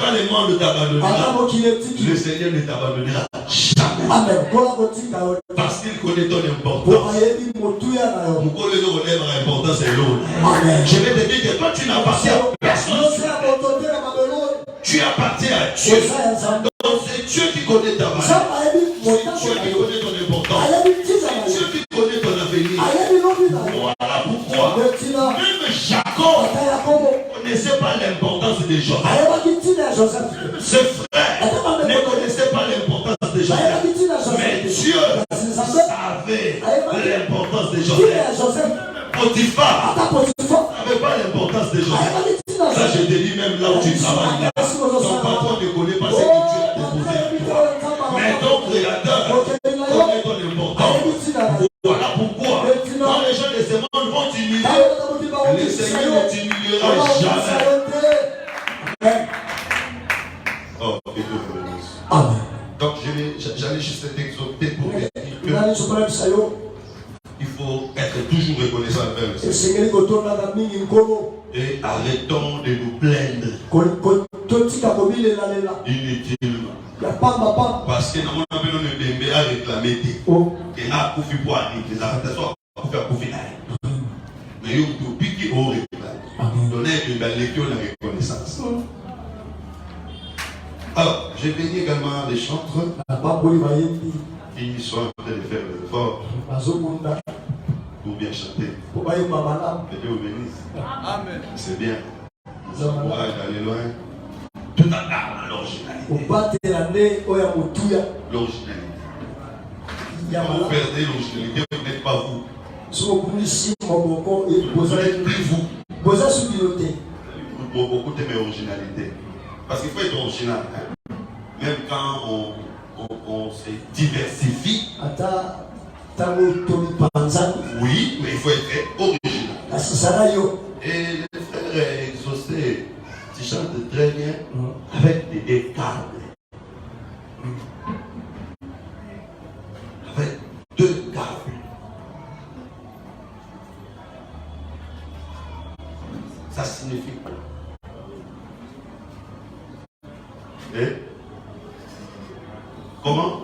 quand le monde t'abandonnera, le Seigneur ne t'abandonnera jamais. Amen. Parce qu'il connaît ton importance. L'importance est l'autre. Je vais te dire que toi tu n'appartiens à personne. Tu appartiens à Dieu. Donc c'est Dieu qui connaît ta valeur. C'est Dieu qui connaît ton importance. C'est Dieu qui connaît ton avenir. Voilà pourquoi même Jacob ne connaissait pas l'importance de Joseph. Ses frères ne connaissaient pas l'importance de Joseph. Mais Dieu savait l'importance de Joseph. Potiphar n'avait pas l'importance de Joseph. Ça, je te dis même là où tu travailles. Là. Ton patron ne connaît pas ce que Dieu a déposé en toi. Mais ton créateur connaît ton importance. Voilà pourquoi, quand les gens de ce monde vont t'humilier, le Seigneur ne t'humiliera jamais. Oh, que Dieu vous bénisse. Amen. Donc, j'allais juste t'exhorter pour te dire que il faut être toujours reconnaissant envers le Seigneur. Et arrêtons de nous plaindre inutilement. Parce que nous avons des à réclamer. Et là, pour faire quoi, les arrêtations pour faire pour finir. Mais il y a tout piqué au réclame. Donner une belle lecture de la reconnaissance. Alors, j'ai béni également les chantres qui sont en train de faire l'effort pour bien chanter. Que Dieu vous bénisse. Amen. C'est bien. Nous avons courage d'aller loin. Tout en âme, l'originalité. L'originalité. Quand vous perdez l'originalité, vous n'êtes pas vous. Vous n'êtes plus vous. Beaucoup aiment l'originalité. Parce qu'il faut être original. Hein. Même quand on se diversifie. Oui, mais il faut être original. Et les frères exaucés, tu chantes très bien avec des câbles. Avec 2 câbles. Ça signifie quoi? Et comment?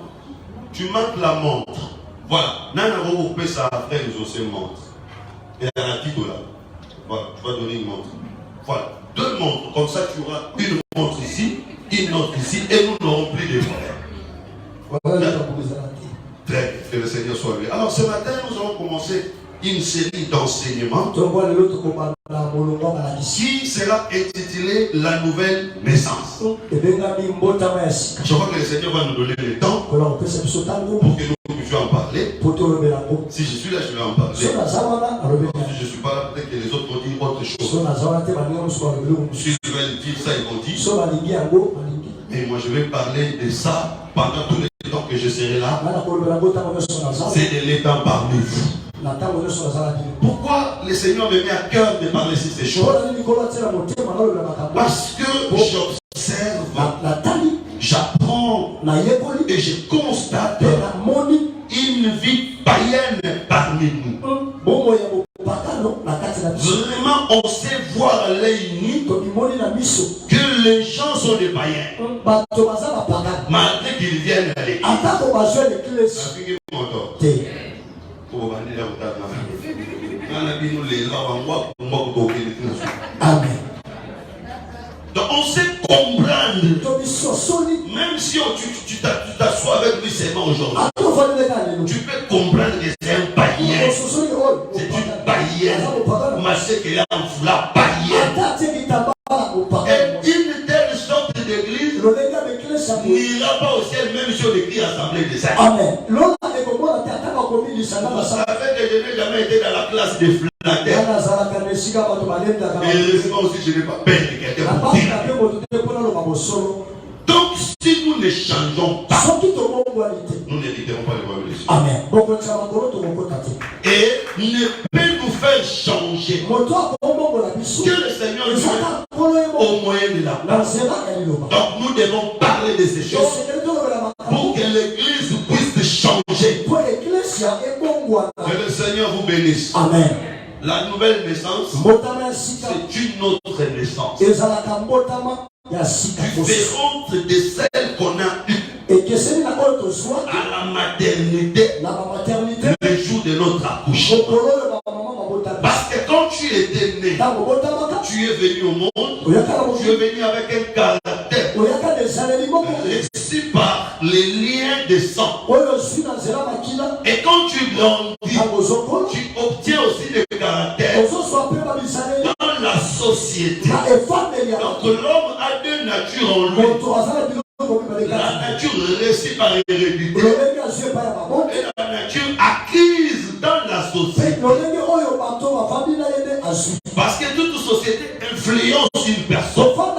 Tu manques la montre. Voilà. Nana vous pouvez ça frère exaucé montre. Et à la titre là. Voilà, tu vas donner une montre. Voilà. 2 montres. Comme ça, tu auras une montre ici, une autre ici, et nous n'aurons plus de problème. Voilà. Très bien. Que le Seigneur soit loué. Alors, ce matin, nous allons commencer une série d'enseignements qui sera intitulée La nouvelle naissance. Je crois que le Seigneur va nous donner le temps pour que nous puissions en parler. Si je suis là, je vais en parler. Si je ne suis pas là, peut-être que les autres vont dire autre chose. Si je vais dire ça, ils vont dire. Et moi, je vais parler de ça pendant tout le temps que je serai là. C'est de l'état parmi vous. Pourquoi le Seigneur me met à cœur de parler sur ces choses? Parce que j'observe, j'apprends et je constate une vie païenne parmi nous. Vraiment, on sait voir à l'œil nu que les gens sont des païens. Malgré qu'ils viennent à l'église. Amen. Donc on sait comprendre. Même si tu t'assois avec lui seulement aujourd'hui, tu peux comprendre que c'est un païen. C'est une païenne. Ma sœur qui est en foulard païenne. Et une telle sorte d'église n'ira pas au ciel même si on écrit assemblée de saints. Amen. Vous savez que je n'ai jamais été dans la classe des flateurs. Et heureusement aussi je n'ai pas peur de quelqu'un pour dire. Donc si nous ne changeons pas, nous n'hériterons pas le royaume des cieux. Amen. Et ne peut nous faire changer que le Seigneur nous met au moyen de la place. Donc nous devons parler de ces choses pour que l'église puisse changer. Que le Seigneur vous bénisse. Amen. La nouvelle naissance, c'est une autre naissance. différente de celle qu'on a eue à la maternité, le jour de notre accouchement. Parce que quand tu étais né, tu es venu au monde, tu es venu avec un caractère régi par les liens de sang. Et quand tu grandis, tu obtiens aussi des caractères dans la société. Donc l'homme a deux natures en lui. La nature réussie par l'hérédité et la nature acquise dans la société. Parce que toute société influence une personne dans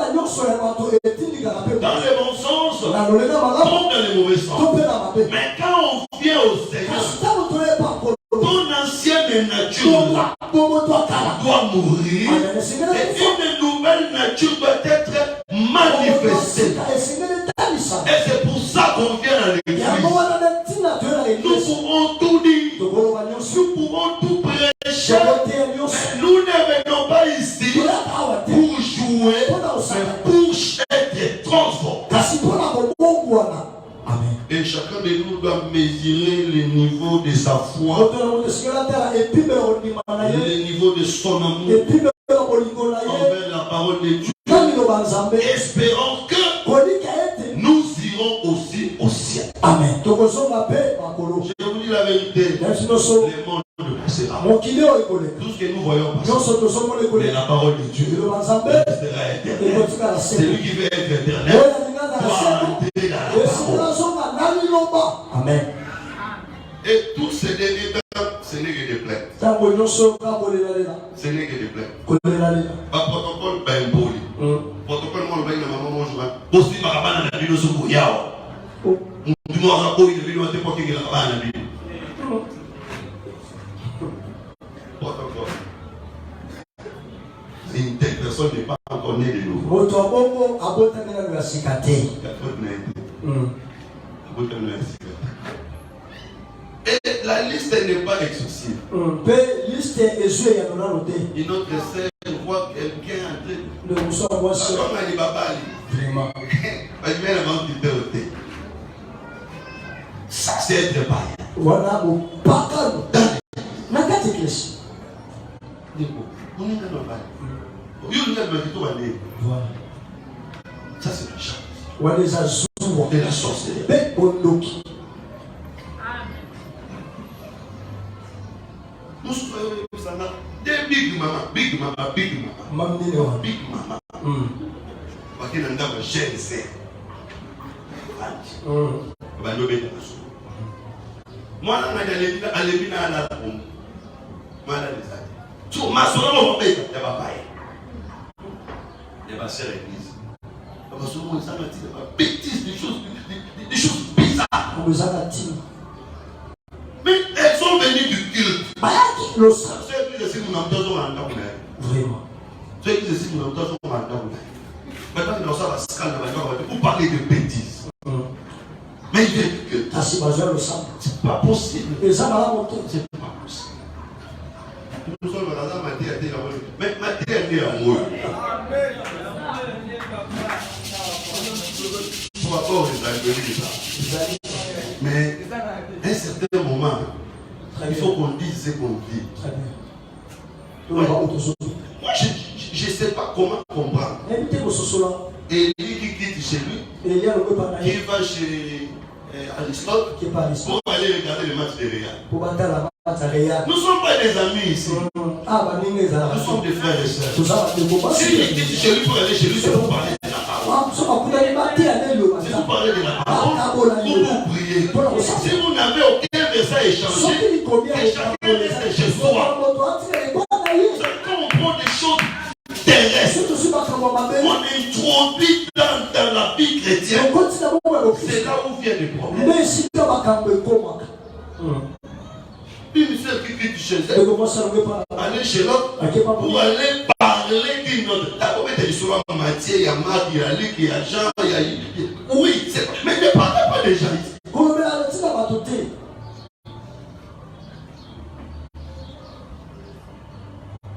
le bon sens comme dans le mauvais sens. Mais quand on vient au Seigneur, ton ancienne nature doit mourir et une nouvelle nature doit être manifestée. Et c'est pour ça qu'on vient à l'église. Nous pouvons tout dire, nous pouvons tout prêcher, mais nous ne venons pas ici pour jouer, mais pour être transformés. Et chacun de nous doit mesurer le niveau de sa foi, le niveau de son amour envers la parole de Dieu, espérant que nous irons aussi au ciel. Amen. Je vous dis la vérité, le monde passera. Tout ce que nous voyons passer, mais la parole de Dieu restera éternelle. Celui qui veut être éternel doit entrer dans la parole. Amen. Et tous ces derniers temps, ce n'est que des plaintes. Ce n'est que des plaintes. Pas protocole, ben poli. Protocole, moi, le bain de maman, moi, je vais. Aussi, ma cabane, la ville, sur Bouyao. Du moins, la boue, il devait pas qu'il y ait la cabane, la ville. Protocole. Une telle personne n'est pas encore née de nouveau. Et la liste n'est pas exhaustive. Une autre sœur voit quelqu'un entrer. Comme elle est babali. Vraiment. Elle vient avant de te ôter. Ça, c'est être païen. Voilà, mon papa. Nakati Krish. On est dans le bail. Ça, c'est le chat. Et la sorcellerie. Nous sommes des big mama, big mama, big mama, big mama. Parce qu'il y a un homme GNC. Moi, je suis allé à la pompe. Moi, je suis allé à la pompe. Il va faire l'église. Parce que nous avons des bêtises, des choses bizarres. Mais elles sont venues du culte. Ceux qui décident de nous entendre en vraiment. Ceux qui décident de nous entendre en maintenant, ils ont ça, vous parlez de bêtises. Mais il vient du culte. C'est pas possible. C'est pas possible. Nous sommes dans la matière. Mais matière est amoureux. Pour avoir ça. Mais à un certain moment, il faut qu'on dise ce qu'on dit. Ouais. Moi, je ne sais pas comment comprendre. Et lui qui quitte chez lui, qui va chez Aristote, pour aller regarder le match de Real. Nous ne sommes pas des amis ici. Nous sommes des frères et sœurs. Si il quitte chez lui pour aller chez lui, c'est pour parler de la parole. C'est pour parler de la parole. Pour vous prier. Si vous n'avez aucun verset à échanger, que chacun reste chez soi. Quand on prend des choses terrestres, on introduit dans la vie chrétienne. C'est là où viennent les problèmes. Une seule qui quitte chez elle, aller chez l'autre, pour aller parler d'une autre. D'abord, il y a souvent Mathieu, il y a Marc, il y a Luc, il y a Jean, il y a... Oui, mais ne parlez pas des gens ici.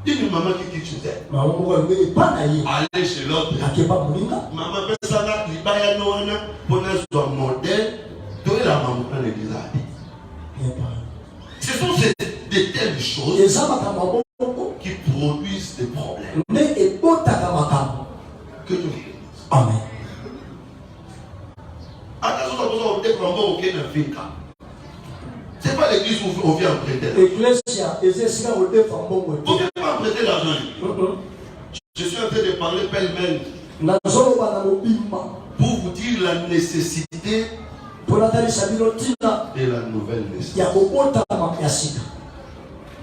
Une maman qui qui tu t'aimes. Aller chez l'autre. Maman, personne libaya noana pour notre modèle. Toi la maman dans l'église. Ce sont de telles choses qui produisent des problèmes. Que Dieu vous bénisse. Amen. Attention, c'est pas l'église où on vient prêter. Vous ne pouvez pas prêter l'argent. Je suis en train de parler pêle-mêle pour vous dire la nécessité et la nouvelle naissance.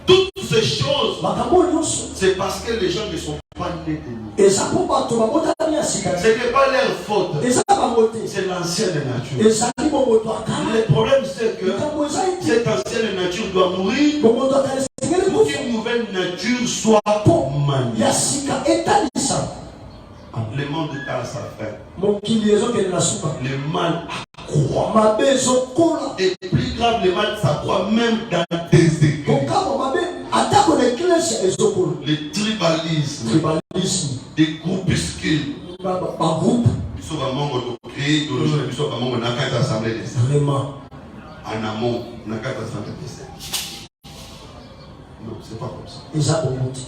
Toutes ces choses, c'est parce que les gens ne sont pas nés de nous. Ce n'est pas leur faute. C'est l'ancienne nature. Le problème, c'est que cette ancienne nature doit mourir pour qu'une nouvelle nature soit maniée. Le monde est à sa fin. Le mal accroît. Et plus grave, le mal s'accroît même dans des églises. Le tribalisme, des groupuscules. Ils sont vraiment créés, ils sont vraiment dans quatre assemblées de ça. En amont, dans quatre assemblées de ça. Non, c'est pas comme ça.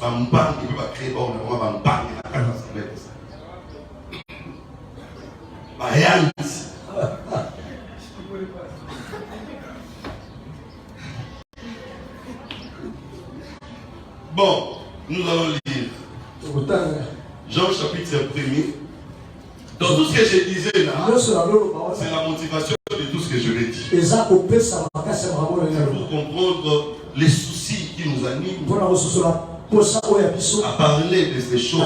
Bambang, il ne peut pas créer, on va bambang dans quatre assemblées de ça. Bon, nous allons lire Jean chapitre 1er. Dans tout ce que je disais là, c'est la motivation de tout ce que je l'ai dit. Pour comprendre les soucis qui nous animent. À parler de ces choses.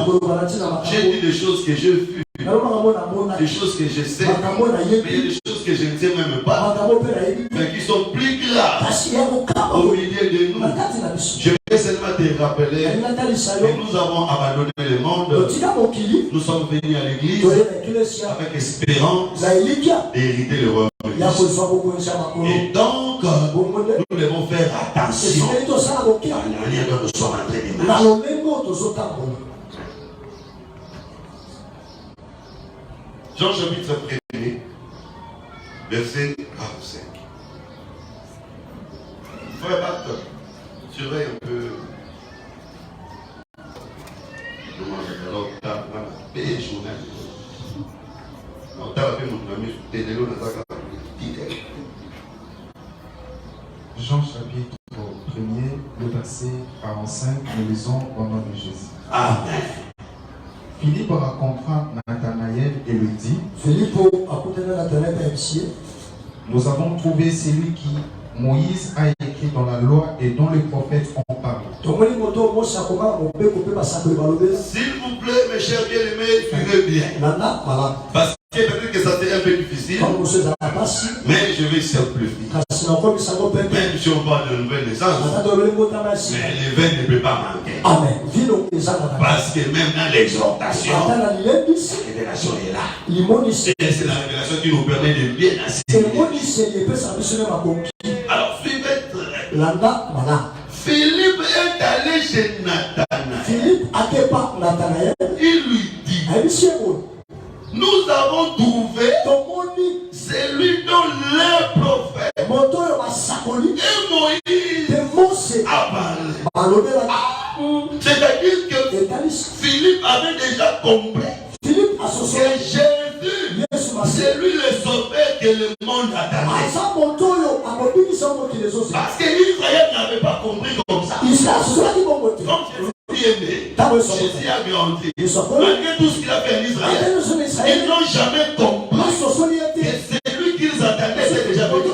J'ai dit des choses que j'ai vues. Des choses que je sais, mais il y a des choses que je ne sais même pas, mais qui sont plus graves au milieu de nous. Je vais seulement te rappeler que nous avons abandonné le monde. Nous sommes venus à l'église avec espérance d'hériter le royaume. Et donc, nous devons faire attention à la manière dont nous sommes en train de marcher. Jean chapitre 1er, verset 45. Frère Bart, surveille un peu. Jean chapitre 1er, le verset 45, nous lisons au nom de Jésus. Amen. Philippe rencontra Nathanaël et lui dit: Nous avons trouvé celui qui Moïse a écrit dans la loi et dont les prophètes ont parlé. S'il vous plaît, mes chers bien-aimés, suivez bien. Parce que peut-être que ça c'est un peu difficile, mais je vais simplifier. Même si on parle de nouvelle naissance, mais les veines ne peuvent pas manquer. Amen. Parce que même dans l'exhortation, la révélation est là. Et c'est la révélation qui nous permet de bien assimiler. Alors suivez très bien. Philippe est allé chez Nathanaël. Il lui dit: nous avons trouvé celui dont les prophètes et Moïse a parlé. C'est-à-dire que Philippe avait déjà compris que Jésus, c'est lui le sauveur que le monde attendait. Parce que Israël n'avait pas compris comme ça. Comme Jésus est né, Jésus a grandi. Malgré tout ce qu'il a fait en Israël, ils n'ont jamais compris que c'est lui qu'ils attendaient, c'est déjà venu.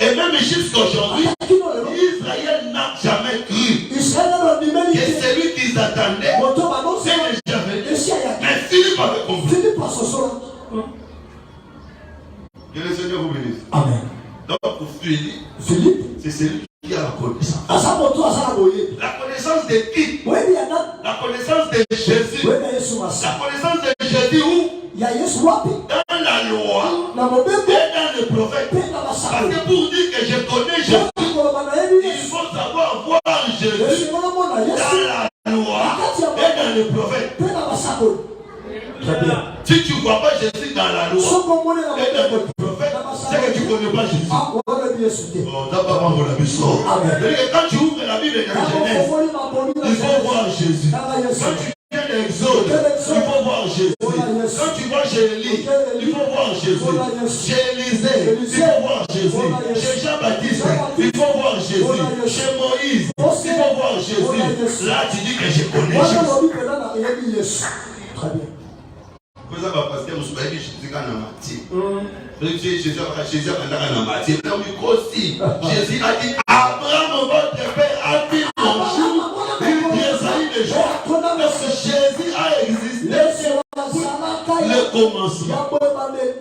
Et même jusqu'aujourd'hui, Israël n'a jamais cru que celui qu'ils attendaient, c'est déjà venu. Mais Philippe avait compris. Que le Seigneur vous bénisse. Amen. Donc pour Philippe, c'est celui qui a la connaissance. La connaissance de qui? La connaissance de Jésus. La connaissance de Jésus où? Dans la loi et dans le prophète. Parce que pour dire que je connais Jésus, il faut savoir voir Jésus dans la loi vois pas Jésus dans la loi et dans le prophète, c'est que tu ne connais pas Jésus. Quand tu ouvres la Bible dans Genèse, il faut voir Jésus. Quand tu viens d'Exode, il faut voir Jésus. Quand tu vois chez Élie, il faut voir Jésus. Chez Élisée, il faut voir Jésus. Chez Jean-Baptiste, il faut voir Jésus. Chez Moïse, il faut voir Jésus. Là, tu dis que je connais Jésus. Très bien. Parce que vous savez que Jésus a menti. Jésus a menti. Jésus a dit Abraham, votre père, a dit mon jour. Il tressaillit de joie. Parce que Jésus a existé le commencement.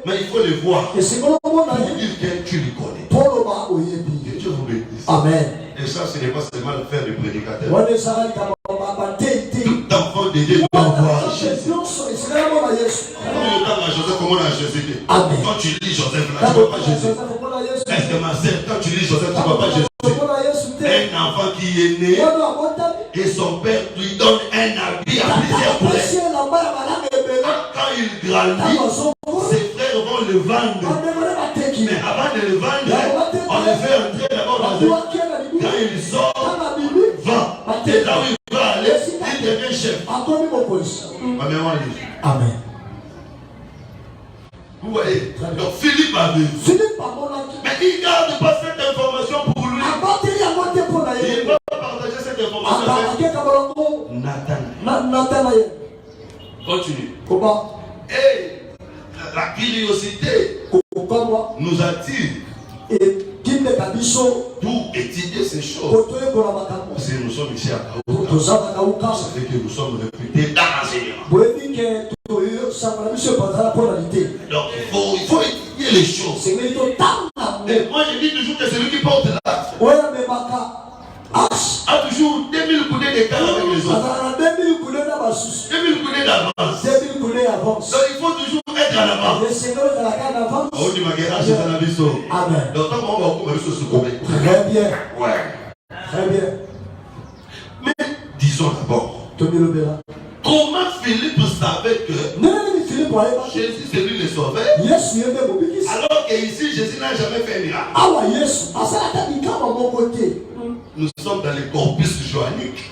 Mais il faut le voir pour dire que tu le connais. Que Dieu vous bénisse. Amen. Et ça, ce n'est pas seulement le faire de prédicateur. Tout enfant de Dieu doit voir Jésus. Quand tu lis Joseph, là, tu ne vois pas Jésus. Est-ce que ma sœur, quand tu lis Joseph, tu ne vois pas Jésus? Un enfant qui est né et son père lui donne un habit à plusieurs couleurs. Quand il grandit, ses frères vont le vendre. Mais avant de le vendre, on le fait entrer d'abord dans une. Quand il sort, va. Et là où il va aller, il devient chef. Amen. Vous voyez? Donc Philippe a vu. Mais il ne garde pas cette information pour lui. Il va partager cette information avec Nathanaël. Continue. Et la curiosité nous attire pour étudier ces choses. Parce que nous sommes ici à Kaouka. Vous savez que nous sommes réputés dans l'enseignement. Donc il faut étudier les choses. Et moi je dis toujours que celui qui porte là a toujours 2000 coudées d'écart avec les autres. 2000 coudées d'avance. Donc il faut toujours être en avance. Amen. Très bien. Ouais. Très bien. Mais disons d'abord, comment Philippe savait que Jésus c'est lui le sauveur, alors qu'ici Jésus n'a jamais fait un miracle? Nous sommes dans les corpus joanniques.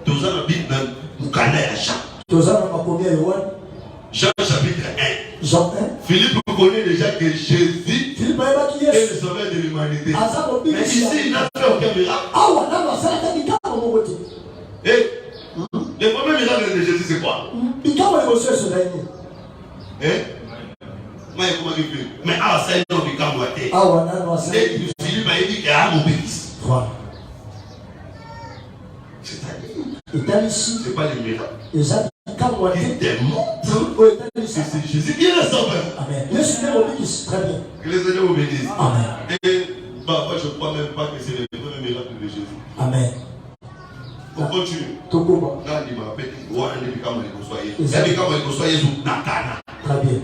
Tous en habitent dans le canal à Jean chapitre 1. Jean 1. Philippe connaît déjà que Jésus est le sauveur de l'humanité. Mais ici, il n'a fait aucun miracle. Et le premier miracle de Jésus, c'est quoi? Mais c'est un homme qui a moité. Philippe a dit qu'il a mon bénis. C'est-à-dire, c'est pas les miracles. Il démontre que c'est Jésus qui est le sauveur. Amen. Que les Seigneur vous bénissent. Amen. Et parfois, je ne crois même pas que c'est le premier miracle de Jésus. Amen. On continue. Quand il m'a fait, il m'a dit très bien.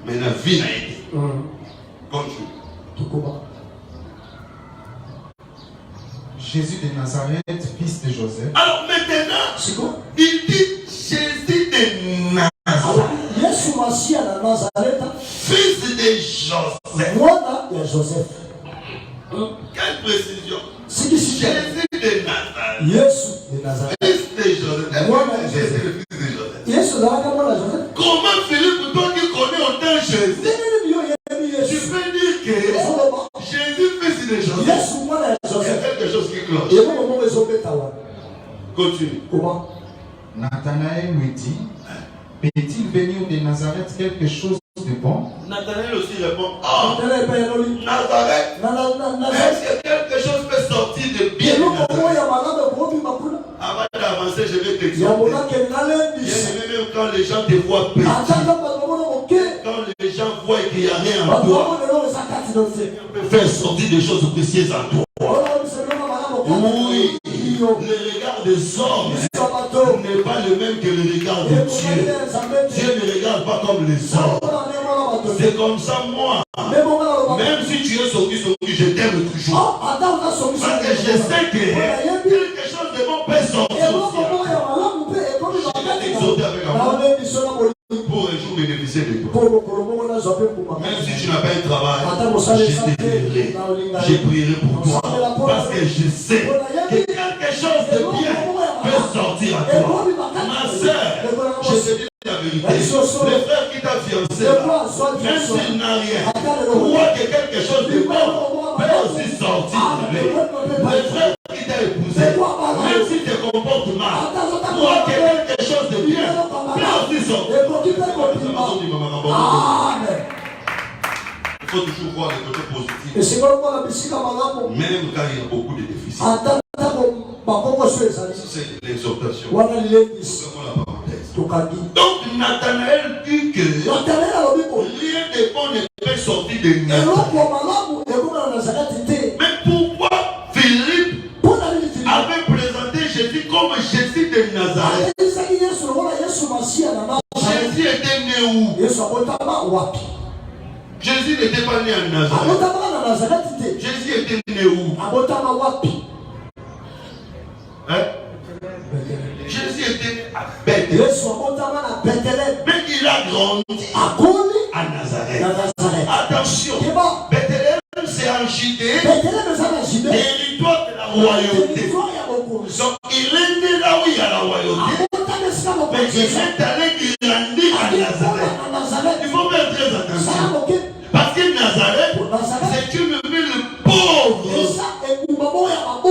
Mais la vie n'a été. Continue. Jésus de Nazareth, fils de Joseph. Alors maintenant, il dit Jésus de Nazareth, fils de Joseph. Quelle précision. Jésus de Nazareth, fils de Joseph. Jésus le fils de Joseph. Comment Philippe, toi qui connais autant Jésus, tu peux dire que Jésus fils de Joseph? Il y a quelque chose qui cloche. Continue. Nathanaël lui dit, peut-il venir de Nazareth quelque chose de bon? Nathanaël aussi répond, Nazareth, est-ce que quelque chose peut sortir de bien de Nazareth? Avant d'avancer, je vais t'expliquer. Même quand les gens te voient petit, quand les gens voient qu'il n'y a rien en toi, on peut faire sortir des choses précieuses en toi. Oui, le regard des hommes n'est pas le même que le regard de Dieu. Dieu ne regarde pas comme les hommes. C'est comme ça, moi. Même si tu es sorti, je t'aime toujours. Parce que je sais que quelque chose de bon peut sortir. Même si tu n'as pas un travail, je t'aiderai. Je prierai pour toi. Parce que je sais que quelque chose de bien peut sortir à toi. Ma soeur, je te dis la vérité. Le frère qui t'a fiancé là, même s'il n'a rien, crois que quelque chose de bon peut aussi sortir de lui. Le frère qui t'a épousé, même s'il te comporte mal, crois que quelque chose de bien peut aussi sortir. Il faut toujours voir le côté positif. Même quand il y a beaucoup de déficits. C'est l'exhortation. Donc Nathanaël dit que rien de bon ne peut sortir de Nazareth. Mais pourquoi Philippe avait présenté Jésus comme Jésus de Nazareth? Jésus était né où? Jésus n'était pas né en Nazareth. Jésus était né où? Hein? Jésus était né à Bethléem. Mais il a grandi à Nazareth. Attention, Bethléem c'est en Judée, territoire de la royauté. Donc il est né là où il y a la royauté. Mais il est allé grandir à Nazareth. Il faut faire très attention. Parce que Nazareth, c'est une ville pauvre.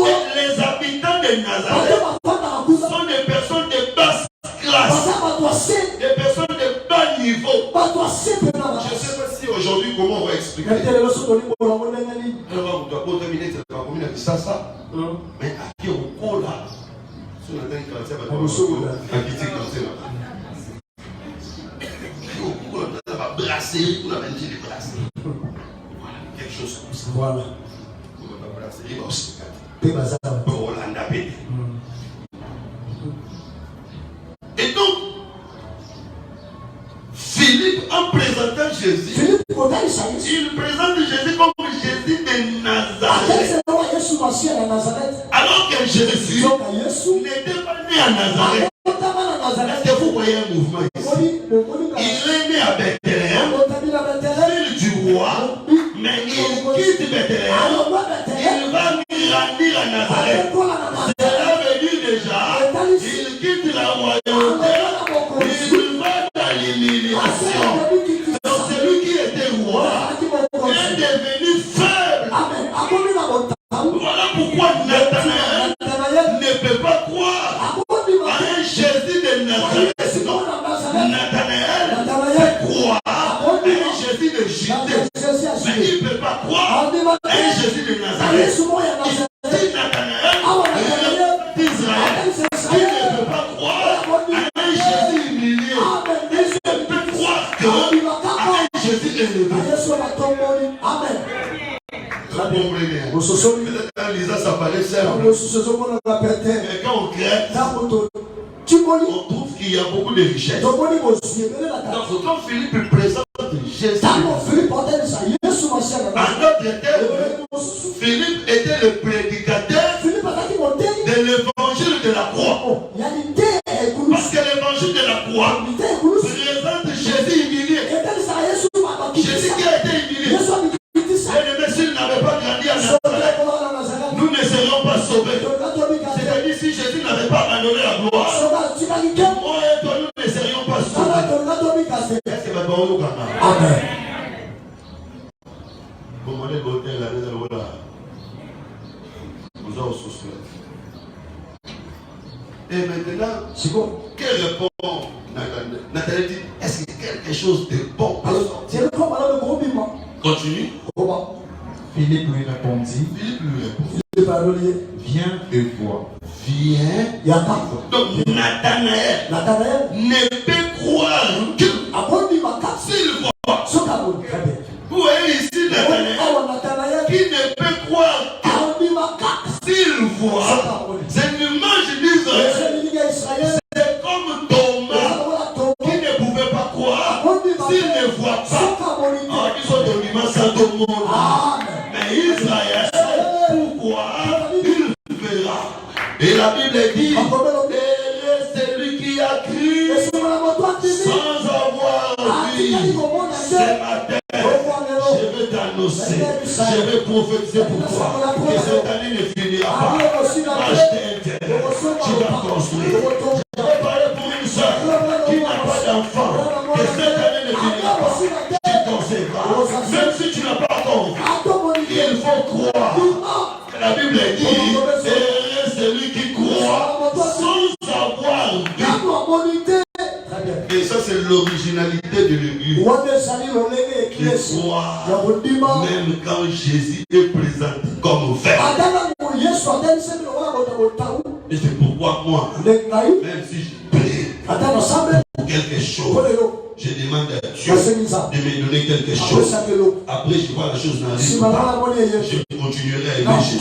Et les habitants de Nazareth sont des personnes de basse classe. Des personnes de bas niveau. Je ne sais pas si aujourd'hui, comment on va expliquer. Mais à qui on colle là? Si on a un quartier, brasserie, on a vendu des brasseries. Voilà, quelque chose comme ça. Voilà. On va brasserie, aussi. Pour Hollanda. Et donc, Philippe, en présentant Jésus, il présente Jésus comme Jésus de Nazareth. Alors que Jésus n'était pas né à Nazareth. Est-ce que vous voyez un mouvement ici? Il est né à Bethléem, ville du roi, mais il quitte Bethléem, il va grandir à Nazareth. Cela veut dire déjà, il quitte la royauté, il va dans l'humiliation. Donc celui qui était roi est devenu faible. Voilà pourquoi Nathanaël ne peut pas croire à un Jésus de Nazareth. Nathanaël croit à un Jésus de Judée. Mais il ne peut pas croire à un Jésus de Nazareth. Ici Nathanaël d'Israël, il ne peut pas croire à un Jésus humilié. Il ne peut croire qu'à un Jésus élevé. Amen. Peut-être quand Lisa ça paraît simple. Mais quand on crée, on trouve qu'il y a beaucoup de richesses. Donc quand Philippe présente Jésus, en d'autres termes, Philippe était le prédicateur de l'évangile de la croix. Parce que l'évangile de la croix présente Jésus humilié. Jésus qui a été humilié. Et s'il n'avait pas grandi à Nazareth, nous ne serions pas sauvés. C'est-à-dire si Jésus n'avait pas abandonné la gloire, moi et toi, nous ne serions pas sauvés. Est-ce que maintenant nous gagnons? Amen. Vous m'avez voté la deuxième fois. Vous avez souffert. Et maintenant, quelle réponse Nathalie dit, est-ce que quelque chose de bon peut sortir? Continue. Philippe lui répondit. Viens et vois. Viens. Donc Nathanaël ne peut croire que s'il voit. Vous voyez ici Nathanaël qui ne peut croire que s'il voit. C'est une image d'Israël. C'est comme Thomas qui ne pouvait pas croire s'il ne voit pas. Ils sont dans l'image à tout le monde. Mais Israël, pourquoi il verra? Et la Bible dit, c'est lui qui a cru sans avoir vu. Ce matin, Je vais prophétiser pour toi que cette année ne finira pas. Acheter un terrain, tu vas construire. Je vais parler pour une soeur qui n'a pas d'enfant, que cette année ne finira pas. Tu concevras. Même si tu n'as pas encore vu, il faut croire. La Bible dit, c'est celui qui croit sans avoir vu. Et ça, c'est l'originalité de l'église. De croire, même quand Jésus est présenté comme frère. Et c'est pourquoi moi, même si je prie pour quelque chose, je demande à Dieu de me donner quelque chose. Après, je vois la chose dans les je continuerai à aimer Jésus.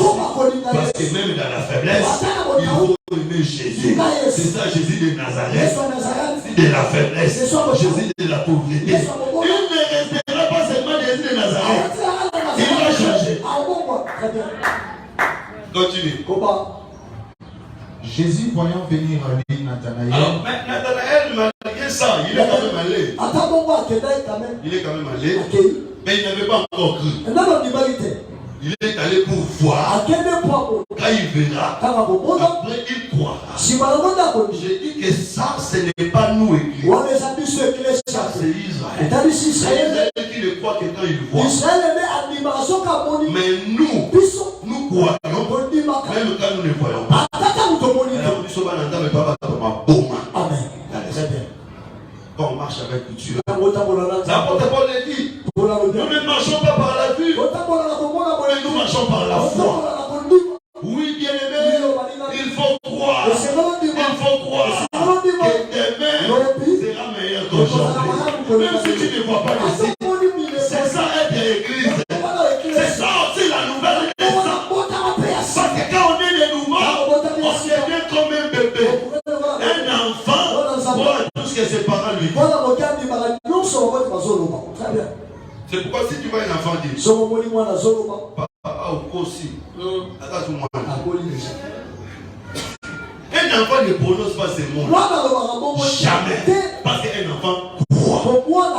Parce que même dans la faiblesse, il faut aimer Jésus. C'est ça Jésus de Nazareth. De la faiblesse, Jésus de la pauvreté. Il ne restera pas seulement Jésus de Nazareth. Il va changer. Continue. Jésus, voyant venir à lui Nathanaël. Alors, Nathanaël, malgré ça, il est quand même allé. Il est quand même allé. Mais il n'avait pas encore cru. Il est allé pour voir. Quand il verra, après il croira. J'ai dit que ça, ce n'est pas nous, Église. Ça, c'est Israël. C'est Israël qui ne croit que quand il voit. Mais nous croyons, même quand nous ne voyons pas. Quand on marche avec Dieu, l'apôtre Paul l'a dit, nous ne marchons pas par la vue, mais nous marchons par la foi. Oui, bien aimé, il faut croire. Il faut croire que demain sera meilleur qu'aujourd'hui. Même si tu ne vois pas ici, c'est ça être église. C'est ça aussi la nouvelle naissance. Parce que quand on est des nouveaux, on se devient comme un bébé. Un enfant voit tout ce que ses parents lui disent. C'est pourquoi si tu vois un enfant dire Papa ou aussi, un enfant ne prononce pas ces mots. Jamais. Parce qu'un enfant croit.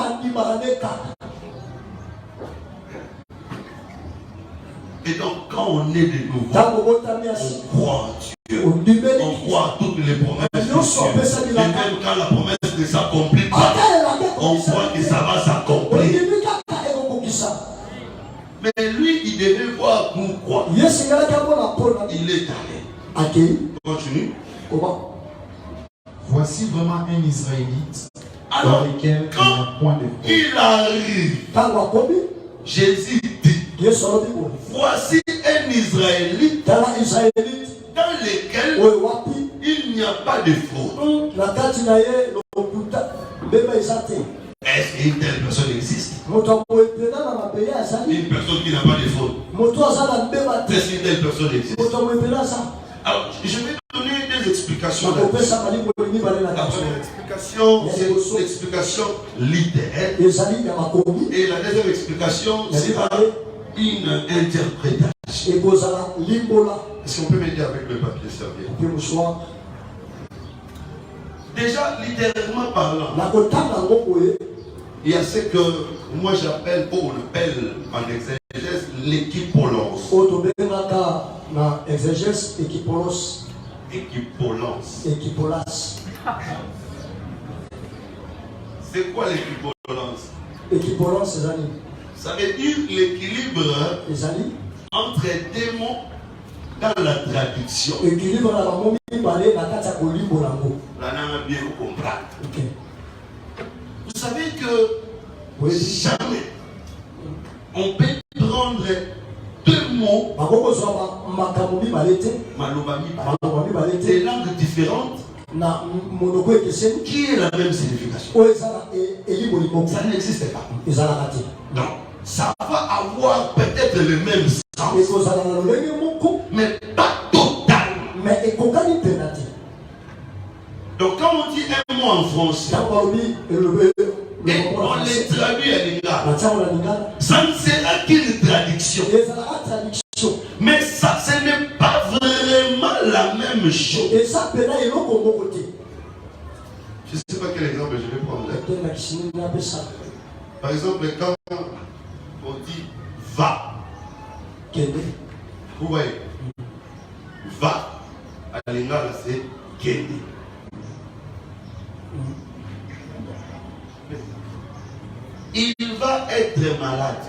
Et donc, quand on est de nouveau, on croit en Dieu. On croit à toutes les promesses de Dieu. Et même quand la promesse ne s'accomplit pas, on croit que ça va s'accomplir. Mais lui, il devait voir pourquoi. Il est allé. Continue. Voici vraiment un Israélite dans lequel il n'y a point de fraude. Il arrive. Jésus dit. Voici un Israélite dans lequel il n'y a pas de fraude. Est-ce qu'une telle personne existe? Une personne qui n'a pas de fraude. Est-ce qu'une telle personne existe? Alors, je vais donner des explications. La première explication, c'est l'explication littéraire. Et la deuxième explication, c'est une interprétation. Est-ce qu'on peut m'aider avec le papier servir? Déjà, littéralement parlant, il y a ce que moi j'appelle, ou on appelle en exégèse, l'équipolence. Équipolence. C'est quoi l'équipolence? Ça veut dire l'équilibre entre deux mots dans la traduction. Là, on a bien comprendre. Vous savez que jamais on peut prendre deux mots des langues différentes qui est la même signification. Ça n'existe pas. Donc, ça va avoir peut-être le même sens, mais pas total. Donc quand on dit un mot en français et on les traduit à l'ingrat, ça ne sera qu'une traduction. Mais ça, ce n'est pas vraiment la même chose. Je ne sais pas quel exemple je vais prendre. Par exemple, quand on dit va, Vous voyez? Va. À l'ingala, c'est Kende. Il va être malade.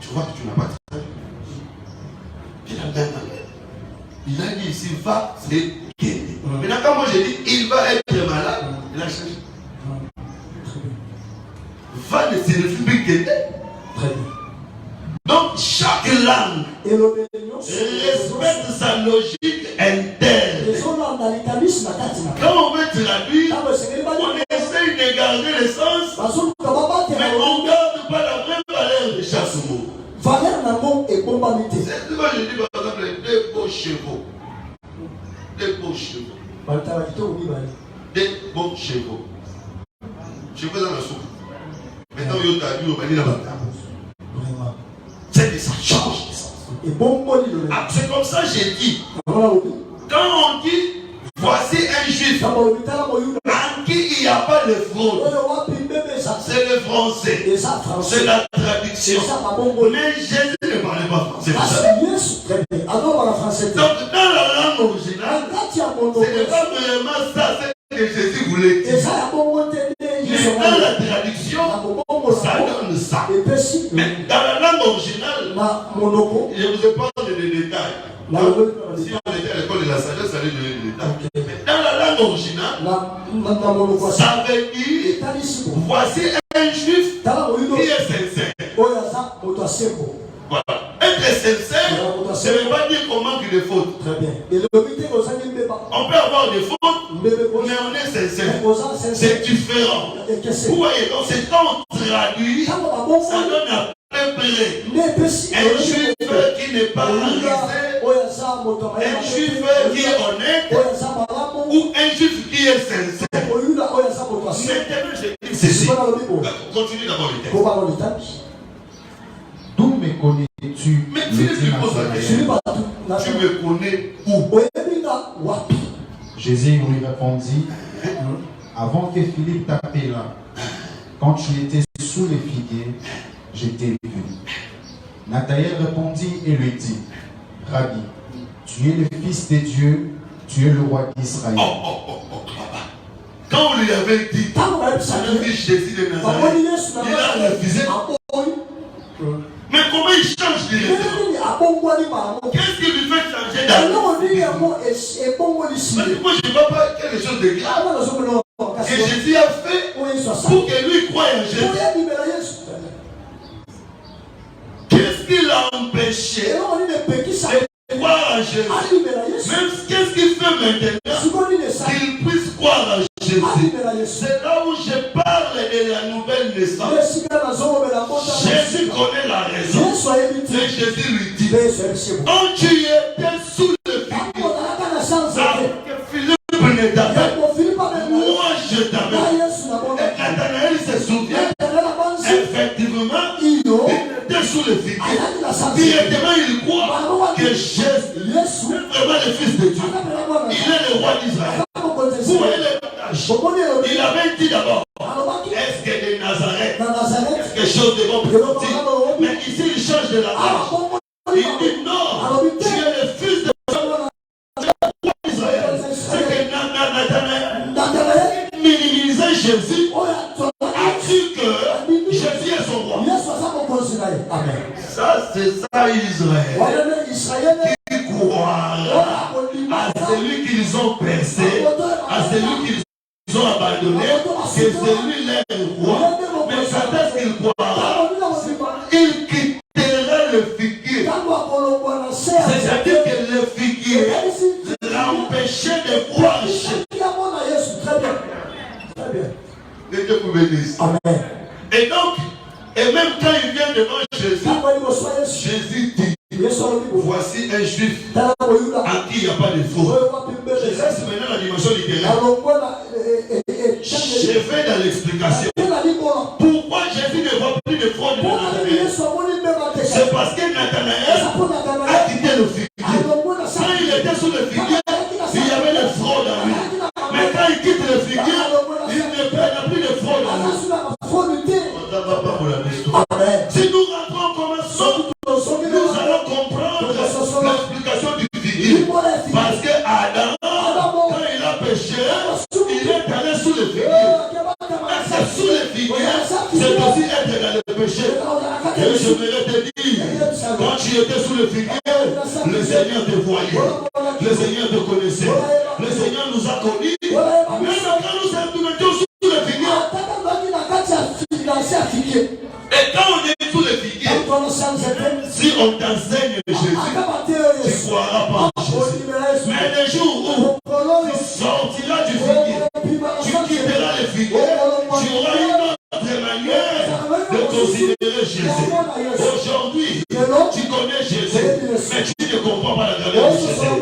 Tu vois que tu n'as pas dit. Il a bien malade. Il a dit ici, va, c'est Kende. Maintenant, quand moi j'ai dit, il va être malade, il a changé. Va ne signifie plus Kende. Très bien. Donc, chaque langue respecte sa logique interne. Quand on veut traduire, on essaye de garder le sens, mais on ne garde pas la vraie valeur de chaque mot. C'est pourquoi je dis par exemple deux beaux chevaux. Deux beaux chevaux. Deux beaux chevaux. Chevaux dans la soupe. Maintenant, il y a vu au Mali là-bas. C'est que ça change de sens. C'est comme ça que j'ai dit. Quand on dit voici un juif en qui il n'y a pas de fraude, c'est le français, c'est la traduction. Mais Jésus ne parlait pas français. Donc dans la langue originale, ce n'est pas vraiment ça que Jésus voulait dire. Mais dans la traduction, ça donne ça. Mais dans la langue originale, je ne vous ai pas donné des détails. Si on était à l'école de la sagesse, ça allait donner des détails. Mais dans la langue originale, ça veut dire voici un juif qui est sincère. Voilà. Être sincère, ça ne veut pas dire qu'on manque de fautes. Très bien. On peut avoir des fautes, mais on est sincère. C'est différent. Vous voyez, donc c'est quand on traduit, ça donne à peu près un juif qui n'est pas réalisé, un juif qui est honnête, ou un juif qui est sincère. Maintenant, je dis ceci. Continue d'abord le texte. D'où me connais-tu? Mais Philippe lui pose la question. Tu me connais où? Jésus lui répondit, avant que Philippe t'appela, quand tu étais sous les figuiers, je t'ai vu. Nathanaël répondit et lui dit, Rabbi, tu es le Fils de Dieu, tu es le roi d'Israël. Quand on lui avait dit, le fils Jésus de Nazareth, il a refusé. Mais comment il change de raison? Qu'est-ce qui lui fait changer d'avis? Mais moi je ne vois pas quelque chose de grave que Jésus a fait pour que lui croie en Jésus. Qu'est-ce qui l'a empêché de croire en Jésus? Même qu'est-ce qu'il fait maintenant qu'il puisse croire en Jésus? C'est là où je parle de la nouvelle naissance. Jésus connaît la raison. Et Jésus lui dit, quand tu étais sous le figuier, que Philippe ne t'avait pas, moi je t'avais. Et Nathanaël se souvient, effectivement, il était sous le figuier. Directement, il croit que Jésus est vraiment le Fils de Dieu. Il est le roi d'Israël. Vous voyez le partage. Il avait dit d'abord, est-ce que de Nazareth, quelque chose de bon pour dire? Mais ici, il change de la langue. Il dit non, tu es le Fils de Israël. C'est que Nathanaël minimisait Jésus, a cru que Jésus est son roi. Ça, c'est ça Israël. Qui croira à celui qu'ils ont percé, à celui qu'ils ont abandonné, que celui là est le roi. Mais quand est-ce qu'il croira? Il quittera le figuier. C'est-à-dire que le figuier l'a empêché de croire chez Dieu. Dieu vous bénisse. Amen. Et donc, et même quand il vient devant Jésus, Jésus dit, voici un juif en qui il n'y a pas de faute. C'est maintenant la dimension littéraire. Je vais dans l'explication. Pourquoi Jésus ne voit plus de fraude dans Nathanaël? C'est parce que Nathanaël a quitté le figuier. Quand il était sous le figuier, il y avait de fraude en lui. Mais quand il quitte le figuier, il n'a plus de fraude en lui. On ne va pas pour la histoire. Si nous rentrons comme ça, Seigneur te voyait. Le Seigneur te connaissait. Le Seigneur nous a connus. Même quand nous sommes mettions sous le figuier. Et quand on est sous le figuier, si on t'enseigne Jésus, tu ne croiras pas en Jésus. Mais le jour où tu sortiras du figuier, tu quitteras le figuier, tu auras une autre manière de considérer Jésus. Aujourd'hui, tu connais Jésus, mais tu ne comprends pas la grandeur de Jésus.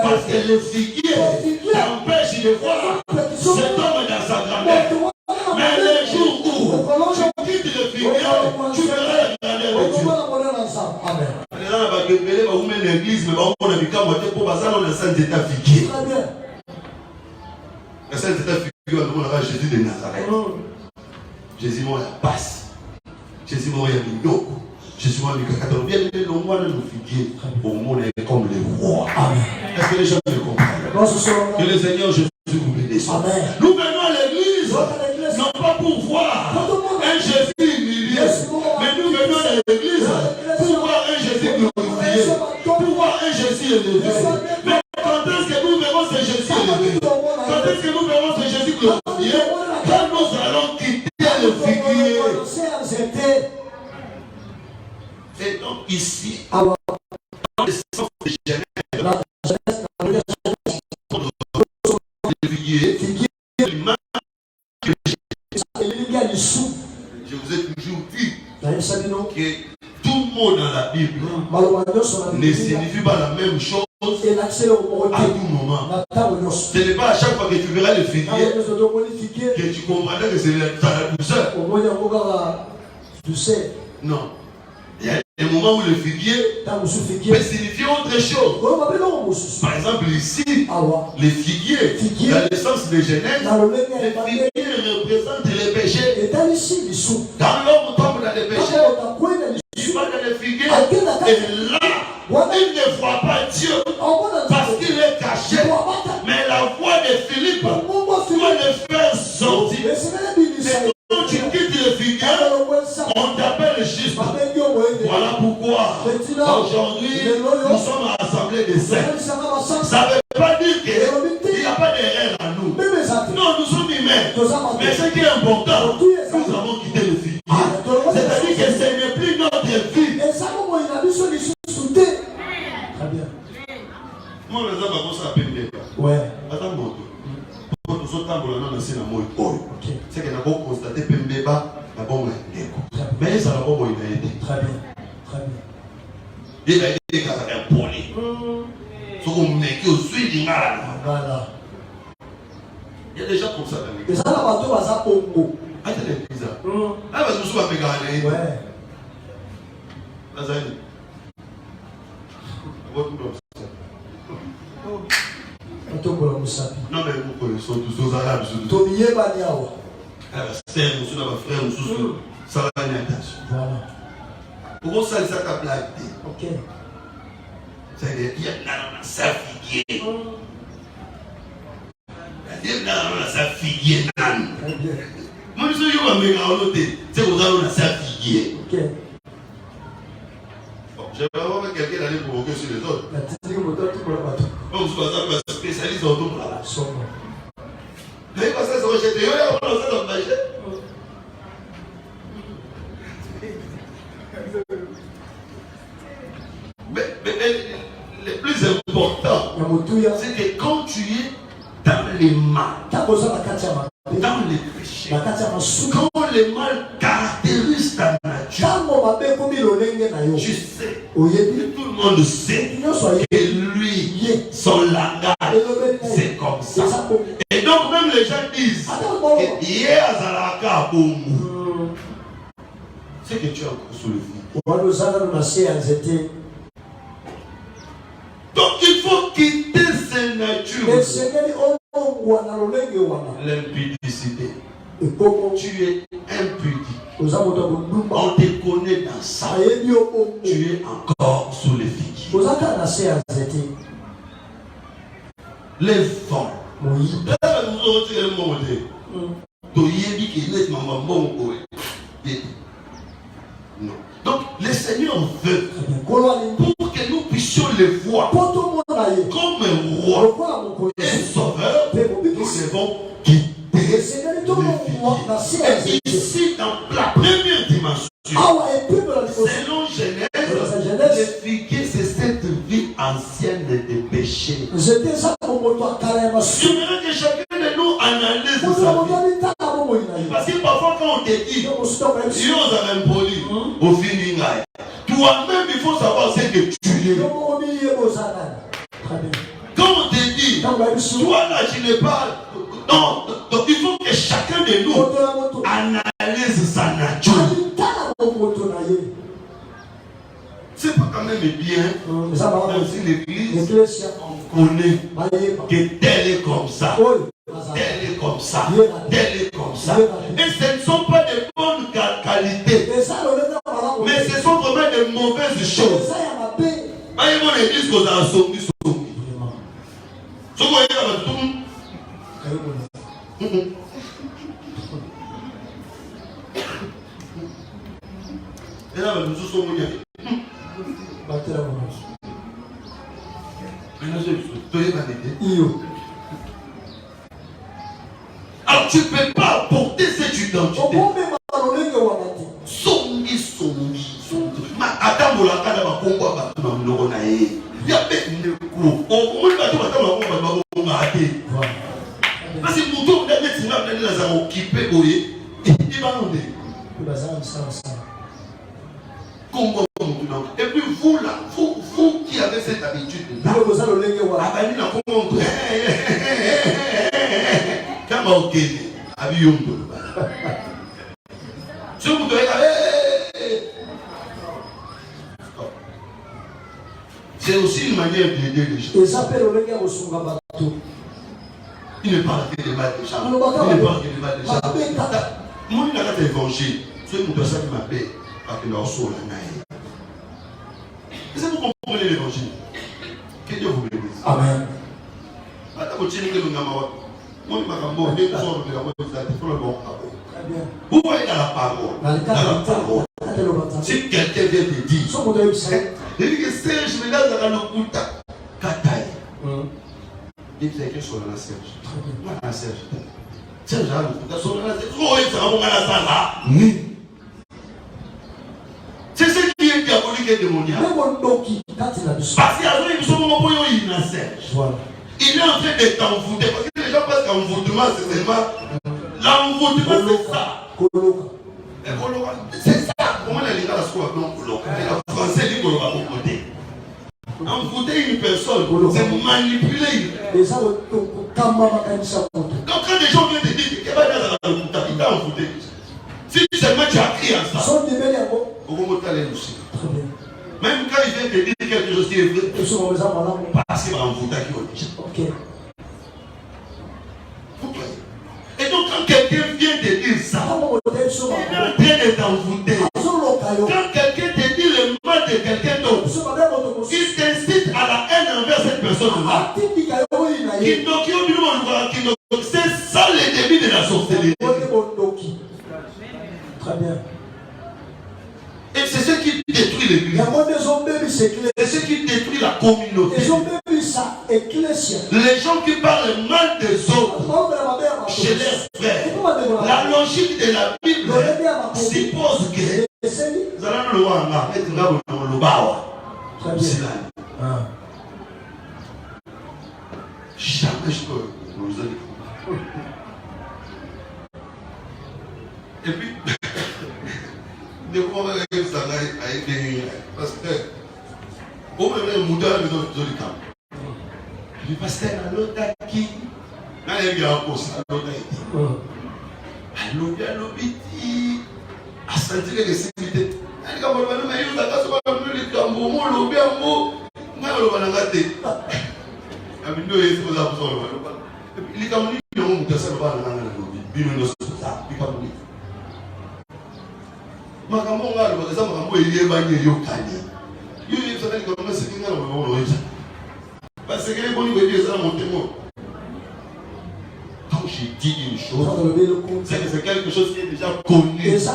Parce que le figuier t'empêche de voir cet homme dans sa grandeur. Mais le jour où tu quittes le figuier, tu verras la grandeur de Dieu. L'église, mais on a vu comme pour passer dans le Saint-État figuier. Le Saint-État figuier, on a Jésus de Nazareth. Jésus m'a passe. Jésus m'a mis Jésus m'a mis 14. Bien, le mois de nous figuier au monde est comme les rois. Est-ce que les gens le comprennent? Que le Seigneur Jésus vous bénisse. Nous venons à l'église, non pas pour voir un Jésus humilié, mais nous venons à l'église pour voir un Jésus glorifié, pour voir un Jésus élevé. Mais quand est-ce que nous verrons ce Jésus élevé? Quand est-ce que nous verrons ce Jésus glorifié? Quand nous allons quitter le figuier. Et donc ici, dans le sens de Genève, le figuier, je vous ai toujours dit que tout le monde dans la Bible ne signifie pas la même chose à tout moment. Ce n'est pas à chaque fois que tu verras le figuier que tu comprendras que c'est la douceur. Non. Il y a des moments où le figuier peut signifier autre chose. Par exemple, ici, les figuiers, dans le sens de Genèse, les figuiers représentent les péchés. Quand l'homme tombe dans les péchés, il va dans les figuiers, et là, il ne voit pas Dieu parce qu'il est caché. Mais la voix de Philippe va le faire sortir. Et quand tu quittes le figuier, on t'appelle juste. Voilà pourquoi aujourd'hui nous sommes à l'assemblée des saints. Ça ne veut pas dire qu'il n'y a pas d'erreur en nous. Non, nous sommes humains. Mais ce qui est important, nous avons quitté le figuier. C'est-à-dire que ce n'est plus notre vie. Très bien. Moi, les gens vont s'appeler. Ouais. Attends, mon Dieu. C'est que nous avons constaté que nous avons mais ça n'a pas été. Très bien. Très bien. Il a été impoli. Ce qu'on met qui au suite du mal. Voilà. Il y a des gens comme ça dans l'église. Ah, c'est l'église. Ah, parce que je suis pas pégalé. Ouais. Nazari. Non, mais nous connaissons tous aux Arabes. C'est un frère, un ça va une attention. Voilà. Pourquoi ça, ça t'a plaqué? Ok. C'est-à-dire qu'il y a ça figuier. Il y a ça figuier. Moi, je suis un mec en l'autre. C'est pour ça qu'on a ça figuier. Ok. Je vais avoir quelqu'un d'aller provoquer sur les autres. Comme je suis un spécialiste en tout là. Mais quand ça se rejette, il y a un peu de magie. Mais le plus important, c'est que quand tu es dans les mal, dans les péchés, quand les mal caractérisent ta nature, tu sais, tout le monde sait que lui, son langage, c'est comme ça. Et donc même les gens disent que hier à Zalaka, c'est que tu es encore sous le fil. Donc il faut quitter cette nature. L'impudicité. Tu es impudique. On te connaît dans ça. Tu es encore sous les figuiers. Les vols. Non. Donc le Seigneur veut pour que nous puissions le voit comme un roi et sauveur, nous devons quitter le figuier. Et ici, dans la première dimension, selon Genèse, le figuier, c'est cette vie ancienne de péché. J'aimerais que chacun de nous analyse sa vie. Parce que parfois, quand on te dit, toi-même, il faut savoir ce que tu es. Quand on te dit, toi là, tu n'es pas. Non, donc il faut que chacun de nous analyse sa nature. C'est pas quand même bien, dans une église, on connaît que tel est comme ça, tel est comme ça, tel est comme ça. Et ce ne sont pas de bonnes qualités, mais ce sont vraiment de mauvaises choses. Voyez mon église qu'on a assommé. Ce qu'on a tout. Et là, nous sommes alors tu ne peux pas porter cette identité. Songi. Attends, il y a parce que nous occupé. Et puis vous là, vous qui avez cette habitude là, c'est aussi une manière d'aider les gens. Il ne parle que de mal des gens. Il ne parle que de mal des gens. Moi, il n'a pas d'évangile. Ce qui doit savoir ma paix, parce que leur soul en a. Est-ce que vous comprenez l'évangile? Que Dieu vous bénisse. Amen. Vous voyez dans la parole. Si quelqu'un vient te dire, il dit que Serge, mais là, dans le Kouta, Kataï. Il dit que sur la Serge. La Serge. Serge, sur la Serge. C'est ce qui est diabolique et démoniaque. Parce qu'il y a des gens qui sont Serge. Il est en train de t'envoûter. Parce que les gens pensent qu'envoûtement, c'est seulement. L'envoûtement, c'est ça. C'est ça. Comment les gens la soient non coloca. Le français dit qu'on va côté. Envoûter une personne, c'est manipuler. Donc quand les gens viennent te dire que tu t'as envoûté. Si seulement tu as crié à ça, on va monter les aussi. Même quand il vient te dire quelque chose qui est vrai, parce qu'il va envoûter qui est déjà. Et donc quand quelqu'un vient te dire ça, il est en train de t'envoûter. Quand quelqu'un te dit le mal de quelqu'un d'autre, il t'incite à la haine envers cette personne-là. C'est ça le début de la sorcellerie. Très bien. Et c'est ce qui détruit l'église. C'est ce qui détruit la communauté. Les gens qui parlent mal des autres chez leurs frères. La logique de la Bible suppose que jamais je peux vous aider. Et puis, de quoi ça a été parce que au même le mouton de camp. Le pasteur a l'autre qui n'a rien à poser à l'autre. Alors, à sentir que c'est vite. Elle a dit que il a le cambo, le biambo, n'a le banangate. Abindo est pour la personne. Il est comme lui, il a monté ça le banangate. Il nous ça, il comme lui. Makambo ngalo bakeza makambo eyebanye yokanye yo yebisana likoma sekinga lo boloisa basekele boni bebeza montemo. Quand je dis une chose, c'est que c'est quelque chose qui est déjà connu. Et je suis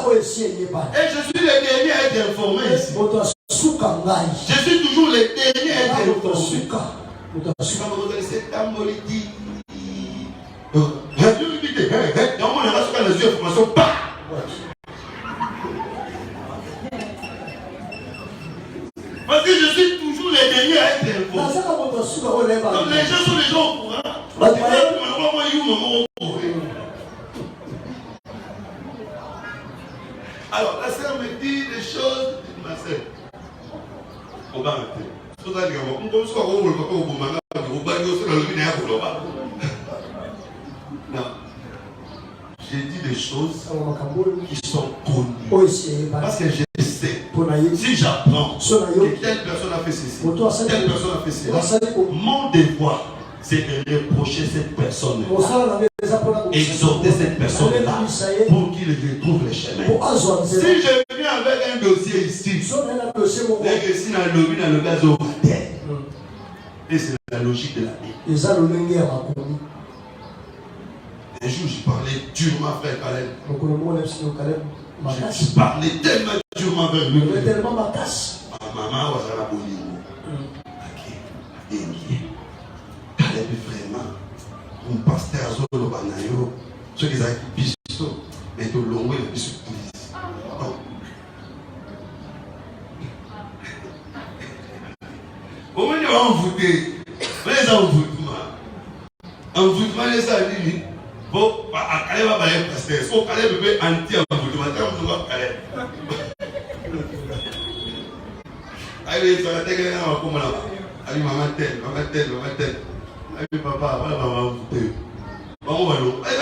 le dernier à être informé ici. Je suis toujours le dernier à être informé. Parce que je suis toujours le dernier à être informé. Donc les gens sont les gens au courant. Alors la sœur me dit des choses, ma sœur. On va arrêter. Non. J'ai dit des choses qui sont connues. Parce que je sais. Si j'apprends que telle personne a fait ceci, telle personne a fait cela, mon devoir, c'est de reprocher cette personne, exhorter cette personne-là pour qu'il retrouve le chemin. Si je viens avec un dossier ici, et que si dans le gaz au terre, et c'est la logique de la vie. Un jour, je parlais durement frère Caleb. Je parlais tellement durement vers lui. Maman, on va la bolingo. Caleb vraiment. Un pasteur Azolo Banayo. Ceux qui ont pisto, mais de l'ongwe le pisto. Comment on va envoûter? Les envoûtements. Envoûtement, les amis. Bon, à Caleb va aller pasteur. Est-ce que Caleb peut anti-envoûtement? Allez, ça va t'aider à comment là? Allez, maman telle. Allez, papa, voilà, maman envoûter. Bon, on va l'eau. Allez,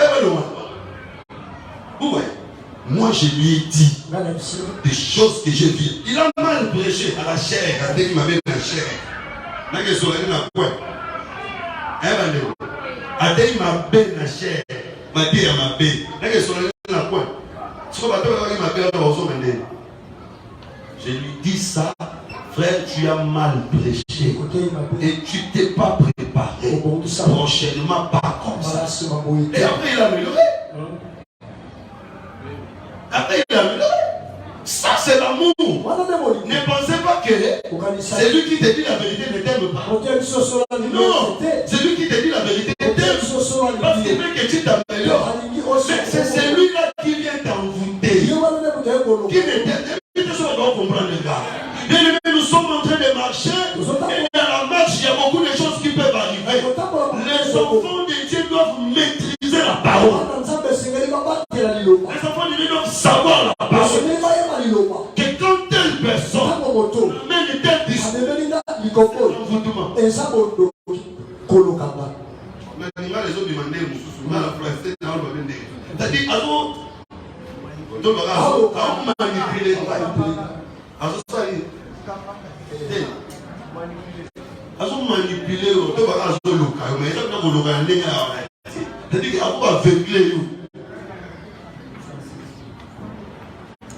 vous voyez, moi je lui ai dit des choses que j'ai vues. Il a mal prêché à la chair, à dire qu'il m'avait la chair. N'a que sur la pointe. A dit il m'a bien la chair. M'a dit à ma paix. N'a que sur la pointe. Ce qu'on va te dire, il m'a bien dans son mendier. Je lui dis ça, frère, tu as mal prêché. Et tu t'es pas préparé. Prochainement, pas comme ça. Et après, il a amélioré. Après, il a amélioré. Ça, c'est l'amour. Ne pensez pas que c'est lui qui te dit la vérité ne t'aime pas. Non, c'est lui qui te dit la vérité ne t'aime pas. Parce qu'il veut que tu t'améliores. Mais c'est celui-là qui vient t'envoûter. Qui ne t'aime pas. Comprendre les gars. Et nous sommes en train de marcher. Et dans la marche, il y a beaucoup de choses qui peuvent arriver. Les enfants de Dieu doivent maîtriser la parole. Les enfants de Dieu doivent savoir la parole. Que quand telle personne amène tel discours, l'envoûtement. Les autres demandaient c'est-à-dire,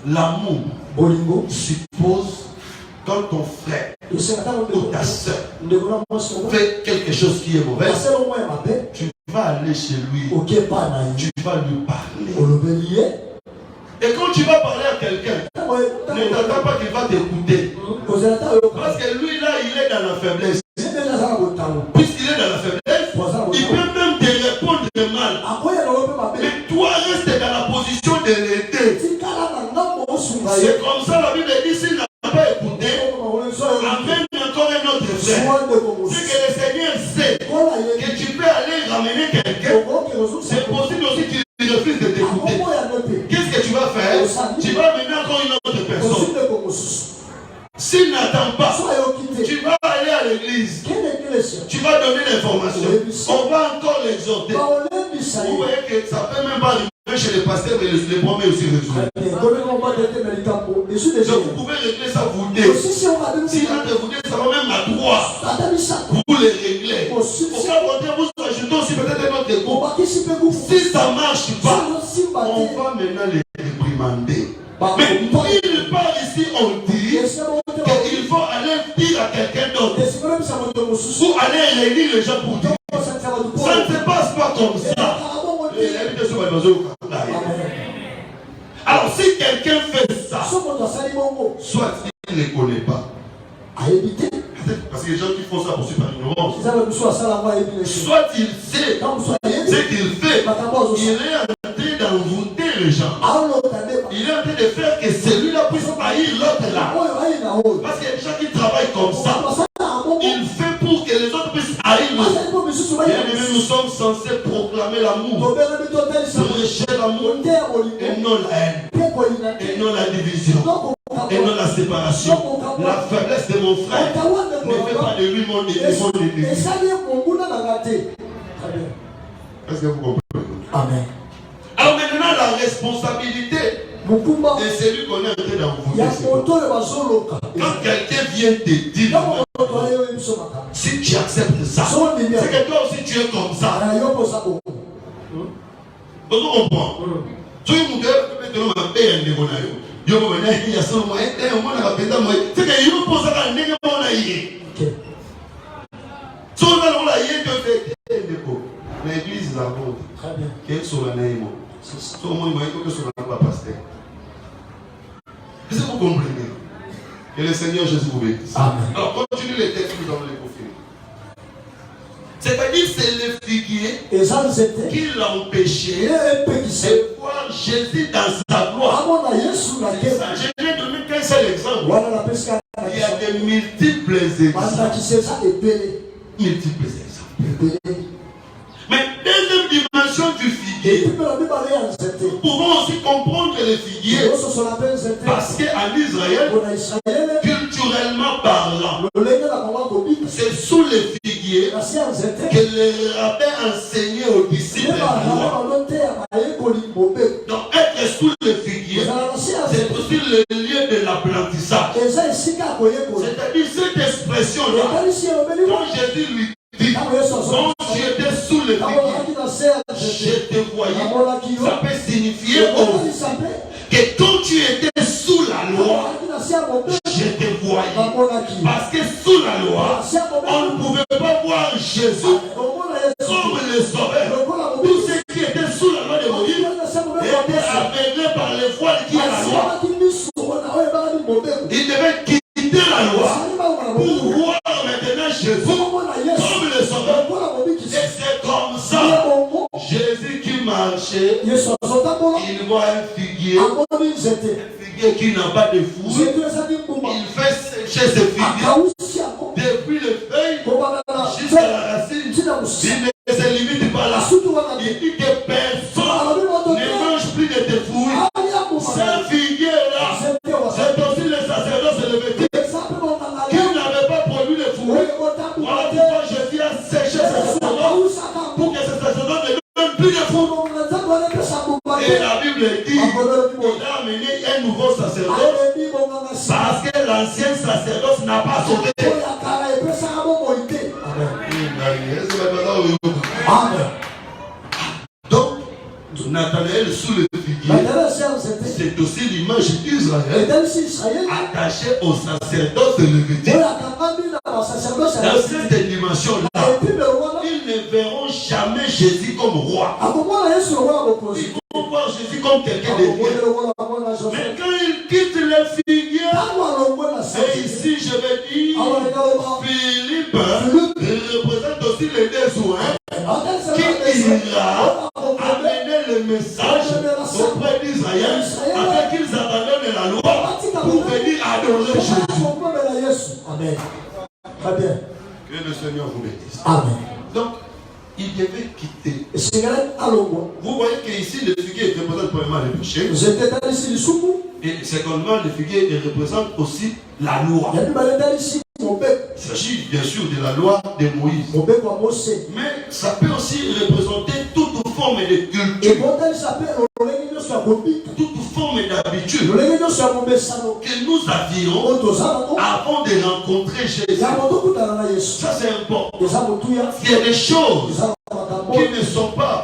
l'amour suppose quand ton frère ou ta soeur fait quelque chose qui est mauvais, tu vas aller chez lui, tu vas lui parler. Et quand tu vas parler à quelqu'un, ne t'attends pas qu'il va t'écouter. Parce que lui là, il est dans la faiblesse. Puisqu'il est dans la faiblesse, il peut même te répondre mal. Mais toi, reste dans la position de l'aider. C'est comme ça la Bible dit, s'il n'a pas écouté, amène encore un autre frère. C'est que le Seigneur sait que tu peux aller ramener quelqu'un. C'est possible aussi qu'il refuse de t'écouter. Qu'est-ce que tu vas faire? Tu vas amener encore une autre personne. S'il n'attend pas, tu vas aller à l'église. Tu vas donner l'information. On va encore l'exhorter. Vous voyez que ça ne peut même pas arriver chez les pasteurs, mais les promets aussi résolus. Donc vous pouvez régler ça vous deux. Si entre vous deux, ça va même à trois. Vous les réglez. Au cas où vous ajoutez aussi peut-être un autre groupe. Si ça ne marche pas, on va maintenant les réprimander. Mais il part ici, on dit qu'il faut aller dire à quelqu'un d'autre. Ou aller réunir les gens pour dire. Ça ne se passe pas comme ça. Alors si quelqu'un fait ça, soit il ne connaît pas, Parce que les gens qui font ça poursuivent par ignorance. Soit il sait ce qu'il fait, il est en train d'envoûter les gens. Il est en train de faire que celui-là puisse haïr l'autre là. Parce qu'il y a des gens qui travaillent comme ça. Il fait pour que les autres puissent haïr l'autre. Bien-aimés, nous sommes censés proclamer l'amour. Prêcher l'amour et non la haine. Et non la division. Et non la séparation. La faiblesse de mon frère ne fait pas de lui mon ennemi. Est-ce que vous comprenez? Amen. Alors maintenant, la responsabilité de celui qu'on est en train d'envoyer. Quand quelqu'un vient te dire, si tu acceptes ça, c'est que toi aussi tu es comme ça. Vous comprenez? Tu es mon gars, tu es mon père, tu es mon aïe. C'est que il pose à l'église. Quel sont la naïmo? Est-ce que vous comprenez? Que le Seigneur Jésus vous bénisse. Alors continue les textes, nous allons les confirmer. C'est-à-dire c'est le figuier qui l'a empêché de voir Jésus dans sa gloire. Je vais donner qu'un seul exemple. Il y a des multiples exemples. Multiples exemples. Mais deuxième dimension du figuier, nous pouvons aussi comprendre le figuier parce qu'en Israël, culturellement parlant, c'est sous le figuier que les rabbins enseignaient aux disciples la loi. Donc être sous le figuier, c'est aussi le lieu de l'apprentissage. C'est-à-dire cette expression-là, quand Jésus lui dit, quand tu étais sous le figuier, je te voyais. Ça peut signifier aussi que quand tu étais sous la loi, je te voyais. Parce que sous la loi, on ne pouvait pas voir Jésus comme le sauveur. Tous ceux qui étaient sous la loi de Moïse étaient aveuglés par les voiles qui est la loi. Ils devaient quitter la loi pour voir maintenant Jésus comme le sauveur. Et c'est comme ça, Jésus qui marchait, il voit un figuier qui n'a pas de fruits. Il fait sécher ses figuiers depuis les feuilles jusqu'à la racine. Il ne se limite pas là. Il dit que personne ne mange plus de tes fruits. Ce figuier-là, c'est aussi les sacerdotes et les Lévites qui n'avaient pas produit de fruits. Voilà pourquoi Jésus a séché ses sacerdotes pour que ces sacerdotes ne donnent plus de fruits. Et la Bible dit qu'il a amené un nouveau sacerdoce parce que l'ancien sacerdoce n'a pas sauvé. Amen. Donc, Nathanaël sous le figuier, c'est aussi l'image d'Israël attachée au sacerdoce de Lévitique. Dans cette dimension-là, ils ne verront jamais Jésus comme roi. Ils vont voir Jésus comme quelqu'un de bien. Mais quand ils quittent le figuier, et ici je vais dire, Philippe représente aussi les deux soins qui ira amener le message auprès d'Israël afin qu'ils abandonnent la loi pour venir adorer Jésus. Amen. Très bien. Que le Seigneur vous bénisse. Amen. Donc, il devait quitter. Vous voyez qu'ici, le figuier représente premièrement le péché. Et secondement, le figuier représente aussi la loi. Il s'agit bien sûr de la loi de Moïse. Mais ça peut aussi représenter toute forme de culture. Toute forme d'habitude que nous avions avant de rencontrer Jésus. Ça c'est important. Il y a des choses qui ne sont pas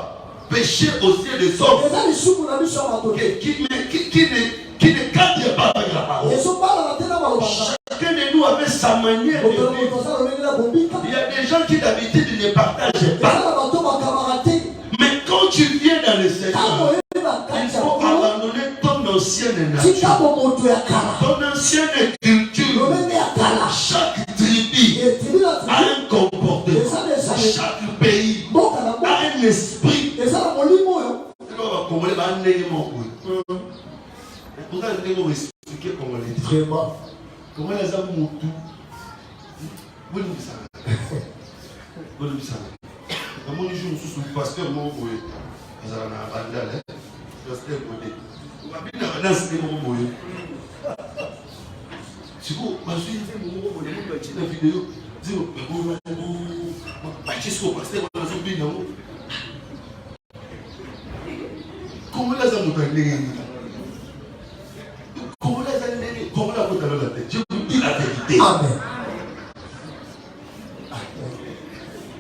péchés aux yeux des hommes, qui ne cadrent pas avec la parole. Chacun de nous avait sa manière de vivre. Il y a des gens qui d'habitude ne partagent pas. Mais quand tu viens dans le Seigneur, il faut abandonner ton ancienne nature, ton ancienne culture. Chaque Et ça, on lit moi. Congolais, va amener mon coup. Pourtant, je vais vous expliquer Congolais. Vraiment. Comment les hommes m'ont tout. Vous le savez. Vous le savez. Dans mon jour, je suis le pasteur, mon boy. Vous avez un bandal, hein? Pasteur, côté. Vous m'avez dit, dans ce mon boy. Si vous, ma fille, fait mon boy, vous avez la vidéo. Dis, vous, pasteur, vous avez oublié, non? Comment les hommes m'ont donné? Comment les hommes m'ont donné la tête? Je vous dis la vérité. Amen.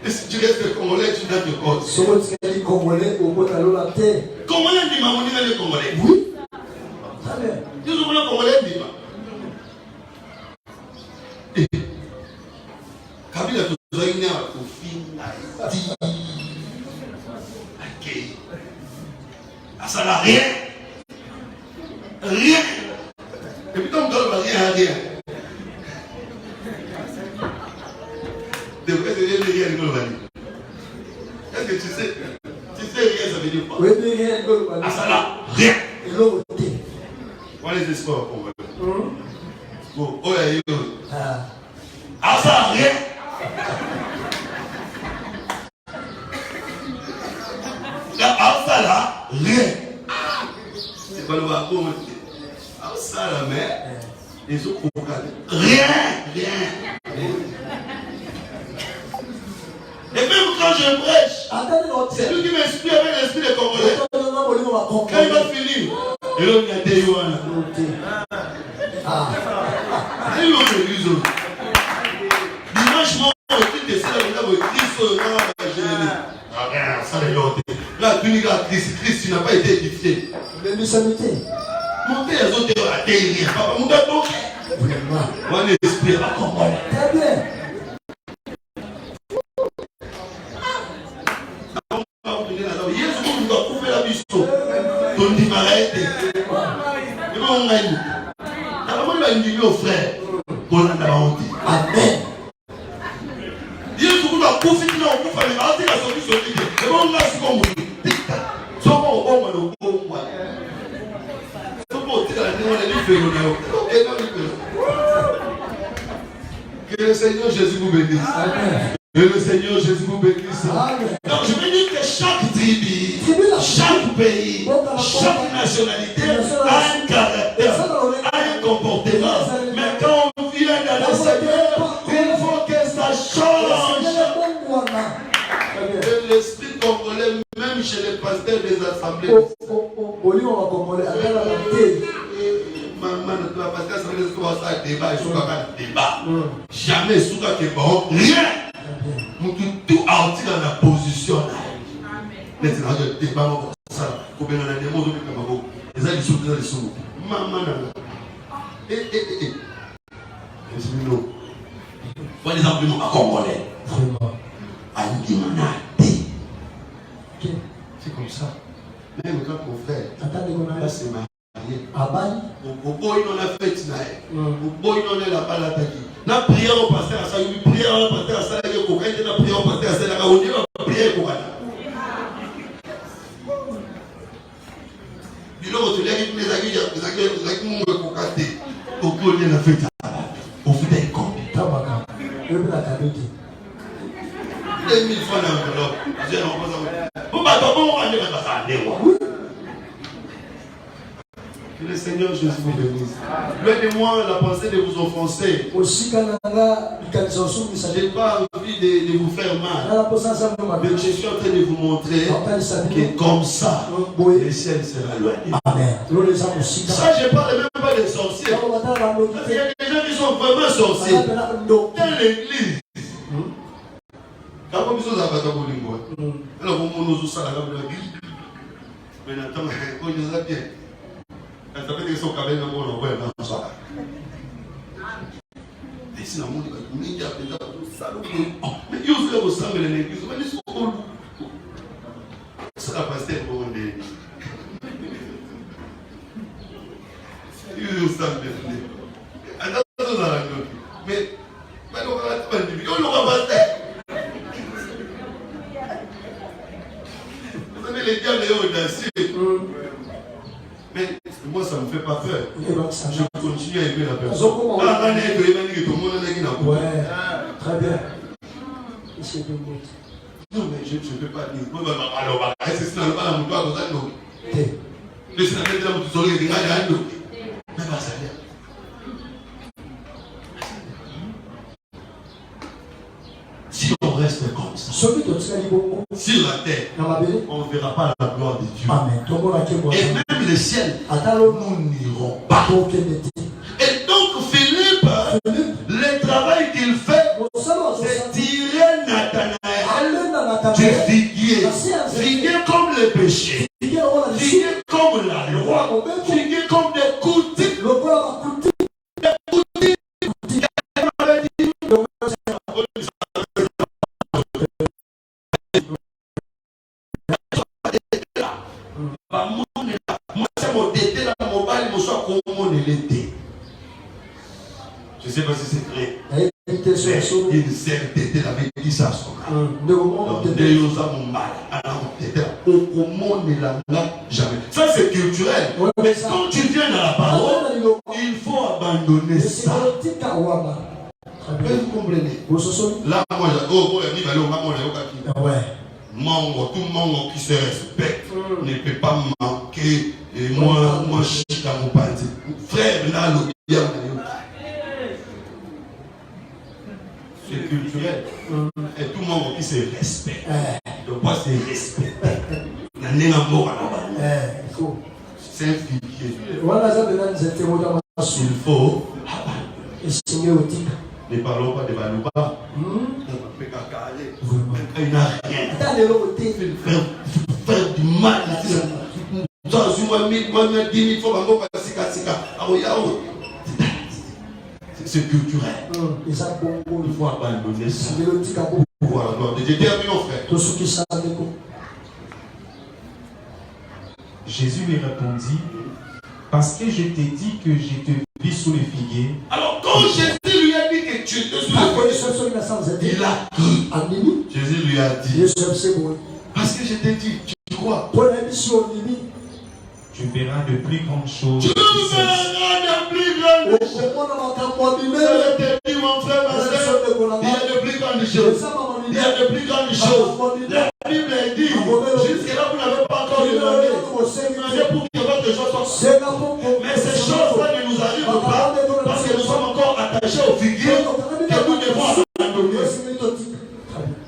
Et si tu restes congolais, tu n'as que cause. Si tu es congolais, au bout de la terre. Congolais, dis-moi, on est les Congolais. Oui. Amen. Nous sommes les Congolais, dis-moi. Kabila, tu as une heure pour finir. Ok. Ça n'a rien. Rien. Et puis, comme tu n'as rien, rien. Est-ce que tu sais rien, ça veut dire quoi? Oui, rien. Ah, ça n'a rien. Et l'autre. On les espoirs pour moi. Bon, oh, ah, ça n'a rien. Ah, ça n'a rien. C'est pas le wagon. Ah, ça la mer. Les autres rien, rien. Et même quand je prêche, c'est lui qui m'explique avec l'esprit des Congolais. Quand il va finir, il va venir à Yohana. Il va venir dimanche, moi, je suis là, Christ, ça les l'autre. Là, tu dis à Christ, tu n'as pas été édifié. Montez les autres à terre, papa, mon gars, donc. Moi, l'esprit à Congolais. Très bien. Amen. Que le Seigneur Jésus vous bénisse. Amen. Que le Seigneur Jésus vous bénisse. Amen. Donc je veux dire que chaque tribu, chaque pays, chaque nationalité a un caractère, a un comportement. Mais quand on vient dans le Seigneur, il faut que ça change. Et l'esprit congolais, même chez les pasteurs des assemblées. Jamais souka que bon, rien. Tout entier dans la position. Maintenant, je débat mon ça. Pour bien aller, moi, je vais faire ma voix. Les amis sont dans les sous. Maman, par exemple, nous, à Congolais. C'est comme ça. Même quand on fait, là, c'est marié. Au boy, on a fait au boy, on est là-bas, là, na prière au pasteur à ça, il prière au pasteur à ça, il y a coquin, il a prière au pasteur à ça, il a prière au pasteur. Il a retenu les amis, les amis, au bout de la fête, au fait des comptes. 2000 fois l'enveloppe. Que le Seigneur Jésus vous bénisse. Loin de moi la pensée de vous offenser. Je n'ai pas envie de vous faire mal. Mais je suis en train de vous montrer que comme ça, le ciel sera loin. Amen. Ça, je ne parle même pas des sorciers. Il y a des gens qui sont vraiment sorciers. Dans l'église. Quand vous avez un alors vous nous ça la mais attends, on nous a bien. Ça veut dire qu'ils sont quand même dans ça. Mais si la monde mais il y a déjà ça. Mais il y a aussi l'église. Mais ils sont cool. Ça va passer pour un dé. Il y a aussi mais on va pas dire. On va passer. que les diables aient audacieux. Mais moi, ça ne me fait pas peur. Je continue à aimer la personne. Ouais, très bien. Non, mais je ne peux pas dire. Alors, c'est ça, la mouton à cause de le Sénat de la mouton, il y a un autre. Mais pas ça. Si on reste comme ça, sur la terre, on ne verra pas la gloire de Dieu. Amen. Et même le ciel, nous n'irons pas. Et donc Philippe, le travail qu'il fait, c'est tirer Nathanaël du figuier. Figuier comme le péché. Figuier comme la loi. Figuier comme des coutumes. Je ne sais pas si c'est vrai. Une certaine avait dit ça. Jamais. Ça c'est culturel. Mais quand tu viens dans la parole, il faut abandonner ça. Vous comprenez? Là, moi, tout le monde qui se respecte ne peut pas manquer. Et moi, je suis dans mon parti. Frère, là, le c'est culturel. Et tout le monde qui se respecte. Donc, moi, c'est respecté. C'est un figuier. Il faut. Ne parlons pas de Balouba. Il n'a rien. Faire du mal. C'est culturel. Il faut abandonner ça. Pour voir la gloire de Dieu. Terminons, frère. Jésus lui répondit, parce que je t'ai dit que je te vis sous les figuiers. Alors quand Jésus lui a dit que tu étais sous les figuiers, il a cru. Jésus lui a dit, parce que je t'ai dit, tu crois? Tu verras de plus grandes choses. Tu verras de plus grandes choses. Je te dis, mon frère, ma soeur, il y a de plus grandes choses. Il y a de plus grandes choses. La Bible dit, jusque-là, vous n'avez pas encore demandé. Demandez pour que votre chose soit. Mais ces choses-là ne nous arrivent pas parce que nous sommes encore attachés au figuier que nous devons abandonner.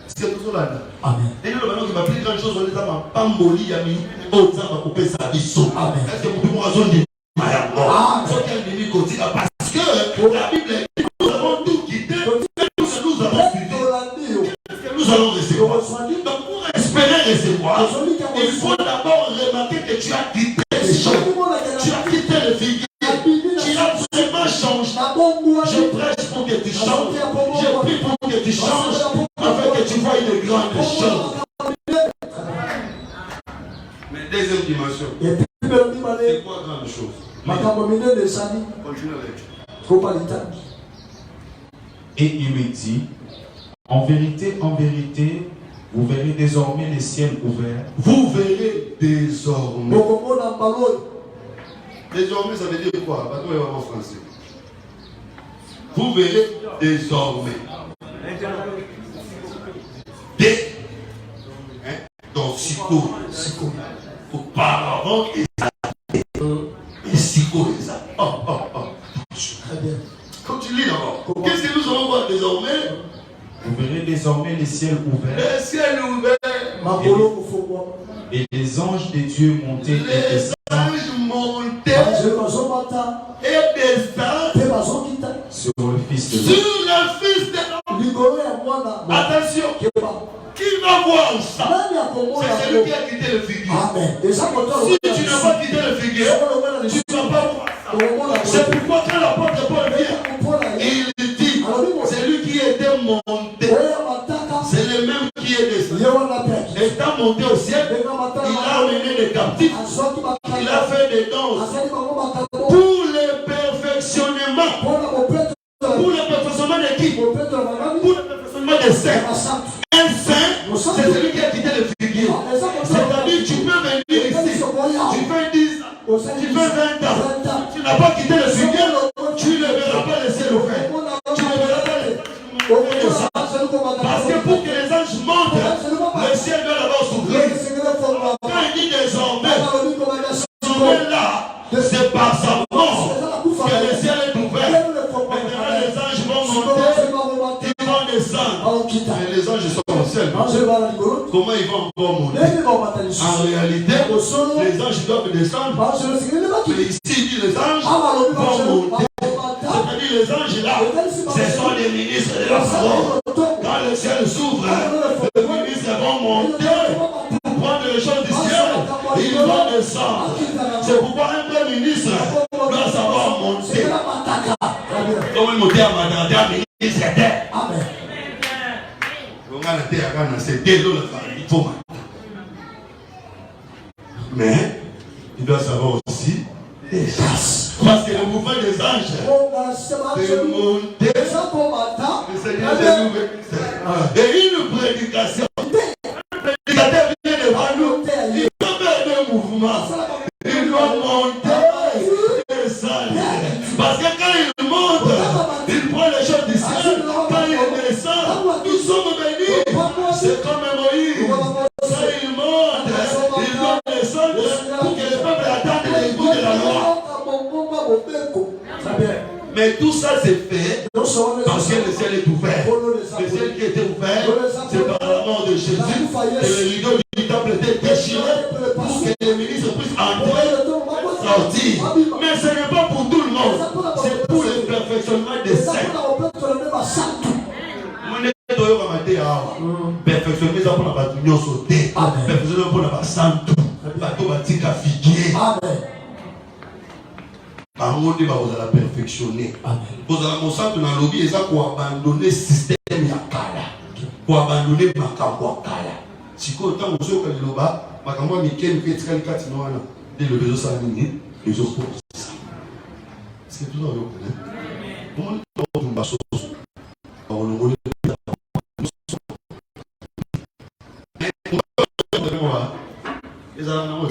C'est toujours là. Amen. Et nous, maintenant, il va plus grande chose, on est à Pamboli, Yami, Oza, va couper sa biseau. Est-ce que vous pouvez voir zone de Mayam? Parce que la Bible dit que nous avons tout quitté, nous avons suivi. Est-ce que nous allons recevoir? Donc, pour espérer recevoir, il faut d'abord remarquer que tu as quitté les choses. Tu as quitté le figuier. Tu as absolument changé. Je prêche pour que tu changes. Je prie pour que tu changes. Afin que tu vois une grande chose. Mais deuxième dimension. C'est quoi grande chose? Continue avec. Et il lui dit, en vérité, vous verrez désormais les ciels ouverts. Vous verrez désormais. Désormais, ça veut dire quoi? En français. Vous verrez désormais. Donc, Siko. Auparavant, et Siko les a. Très bien. Quand tu lis d'abord, qu'est-ce que nous allons voir désormais? Vous verrez désormais les ciels ouverts. Les ciels ouverts. Et les anges de Dieu montés et descendant. Et descendant sur le Fils de l'homme. Attention. Qui va voir ça? C'est celui qui a quitté le figuier. Si tu n'as pas quitté le figuier, tu ne vas pas voir ça. C'est pourquoi quand l'apôtre Paul vient, il dit, c'est lui qui était monté. C'est le même qui est descendu. Étant monté au ciel, il a amené les captifs. Il a fait des danses pour le perfectionnement. Pour le perfectionnement de qui? Pour le perfectionnement des saints. Un saint, c'est celui qui a quitté le figuier. C'est-à-dire tu peux Tu fais 20 ans. Tu n'as pas quitté le Seigneur. Tu ne verras pas le ciel ouvert. Tu ne verras pas le sang. Parce que pour que les anges montent, le ciel doit d'abord s'ouvrir. Quand il dit désormais, là, c'est par sa mort que le ciel est ouvert. Maintenant, les anges vont monter, ils vont descendre. Mais les anges sont au ciel. Comment ils vont encore monter? En réalité, les anges doivent descendre. Mais ici, il dit les anges vont monter. C'est-à-dire les anges là, ce sont les ministres de la parole. Quand le ciel s'ouvre, les ministres vont monter pour prendre les choses du ciel. Ils vont descendre. C'est pourquoi un vrai ministre doit savoir monter. Comment monter à Madame, ministre était. Amen. Il faut monter. Mais il doit savoir aussi les grâces. Parce que le mouvement des anges, c'est monter. Le Seigneur est ouvert. Et une prédication. Le prédicateur vient devant nous. Il peut faire un mouvement. Il doit monter et descendre. Parce que quand il monte, il prend les choses du ciel. Quand il descend, nous sommes bénis. C'est comme Moïse. Quand il monte, il doit descendre pour que le peuple attende les bouts de la loi. Mais tout ça c'est fait parce que le ciel est ouvert. Le ciel qui était ouvert, c'est par la mort de Jésus. Et le rideau du temple était déchiré pour que les ministres puissent entrer, sortir. Mais ce n'est pas pour tout le monde, c'est pour le perfectionnement des saints. Perfectionner ça pour la bâtiment sauter. Perfectionner pour la bâtiment figuer. Vous allez perfectionner. Vous allez mon centre dans le lobby et ça pour abandonner le système yakala. Pour abandonner ma kawakala. Si vous avez un peu de loba, ma kawakala Mikel fait très catinoana. Dès le besoin salmini, les autres. C'est tout dans le monde. Comment on tombe à sauce? On le roule. Les amis,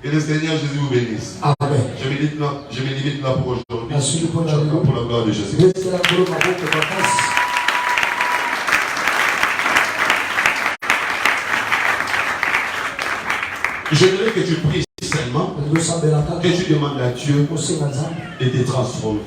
et le Seigneur Jésus vous bénisse. Amen. Je me limite là pour aujourd'hui. Pour la gloire de Jésus. J'aimerais que tu pries seulement, que tu demandes à Dieu de te transformer.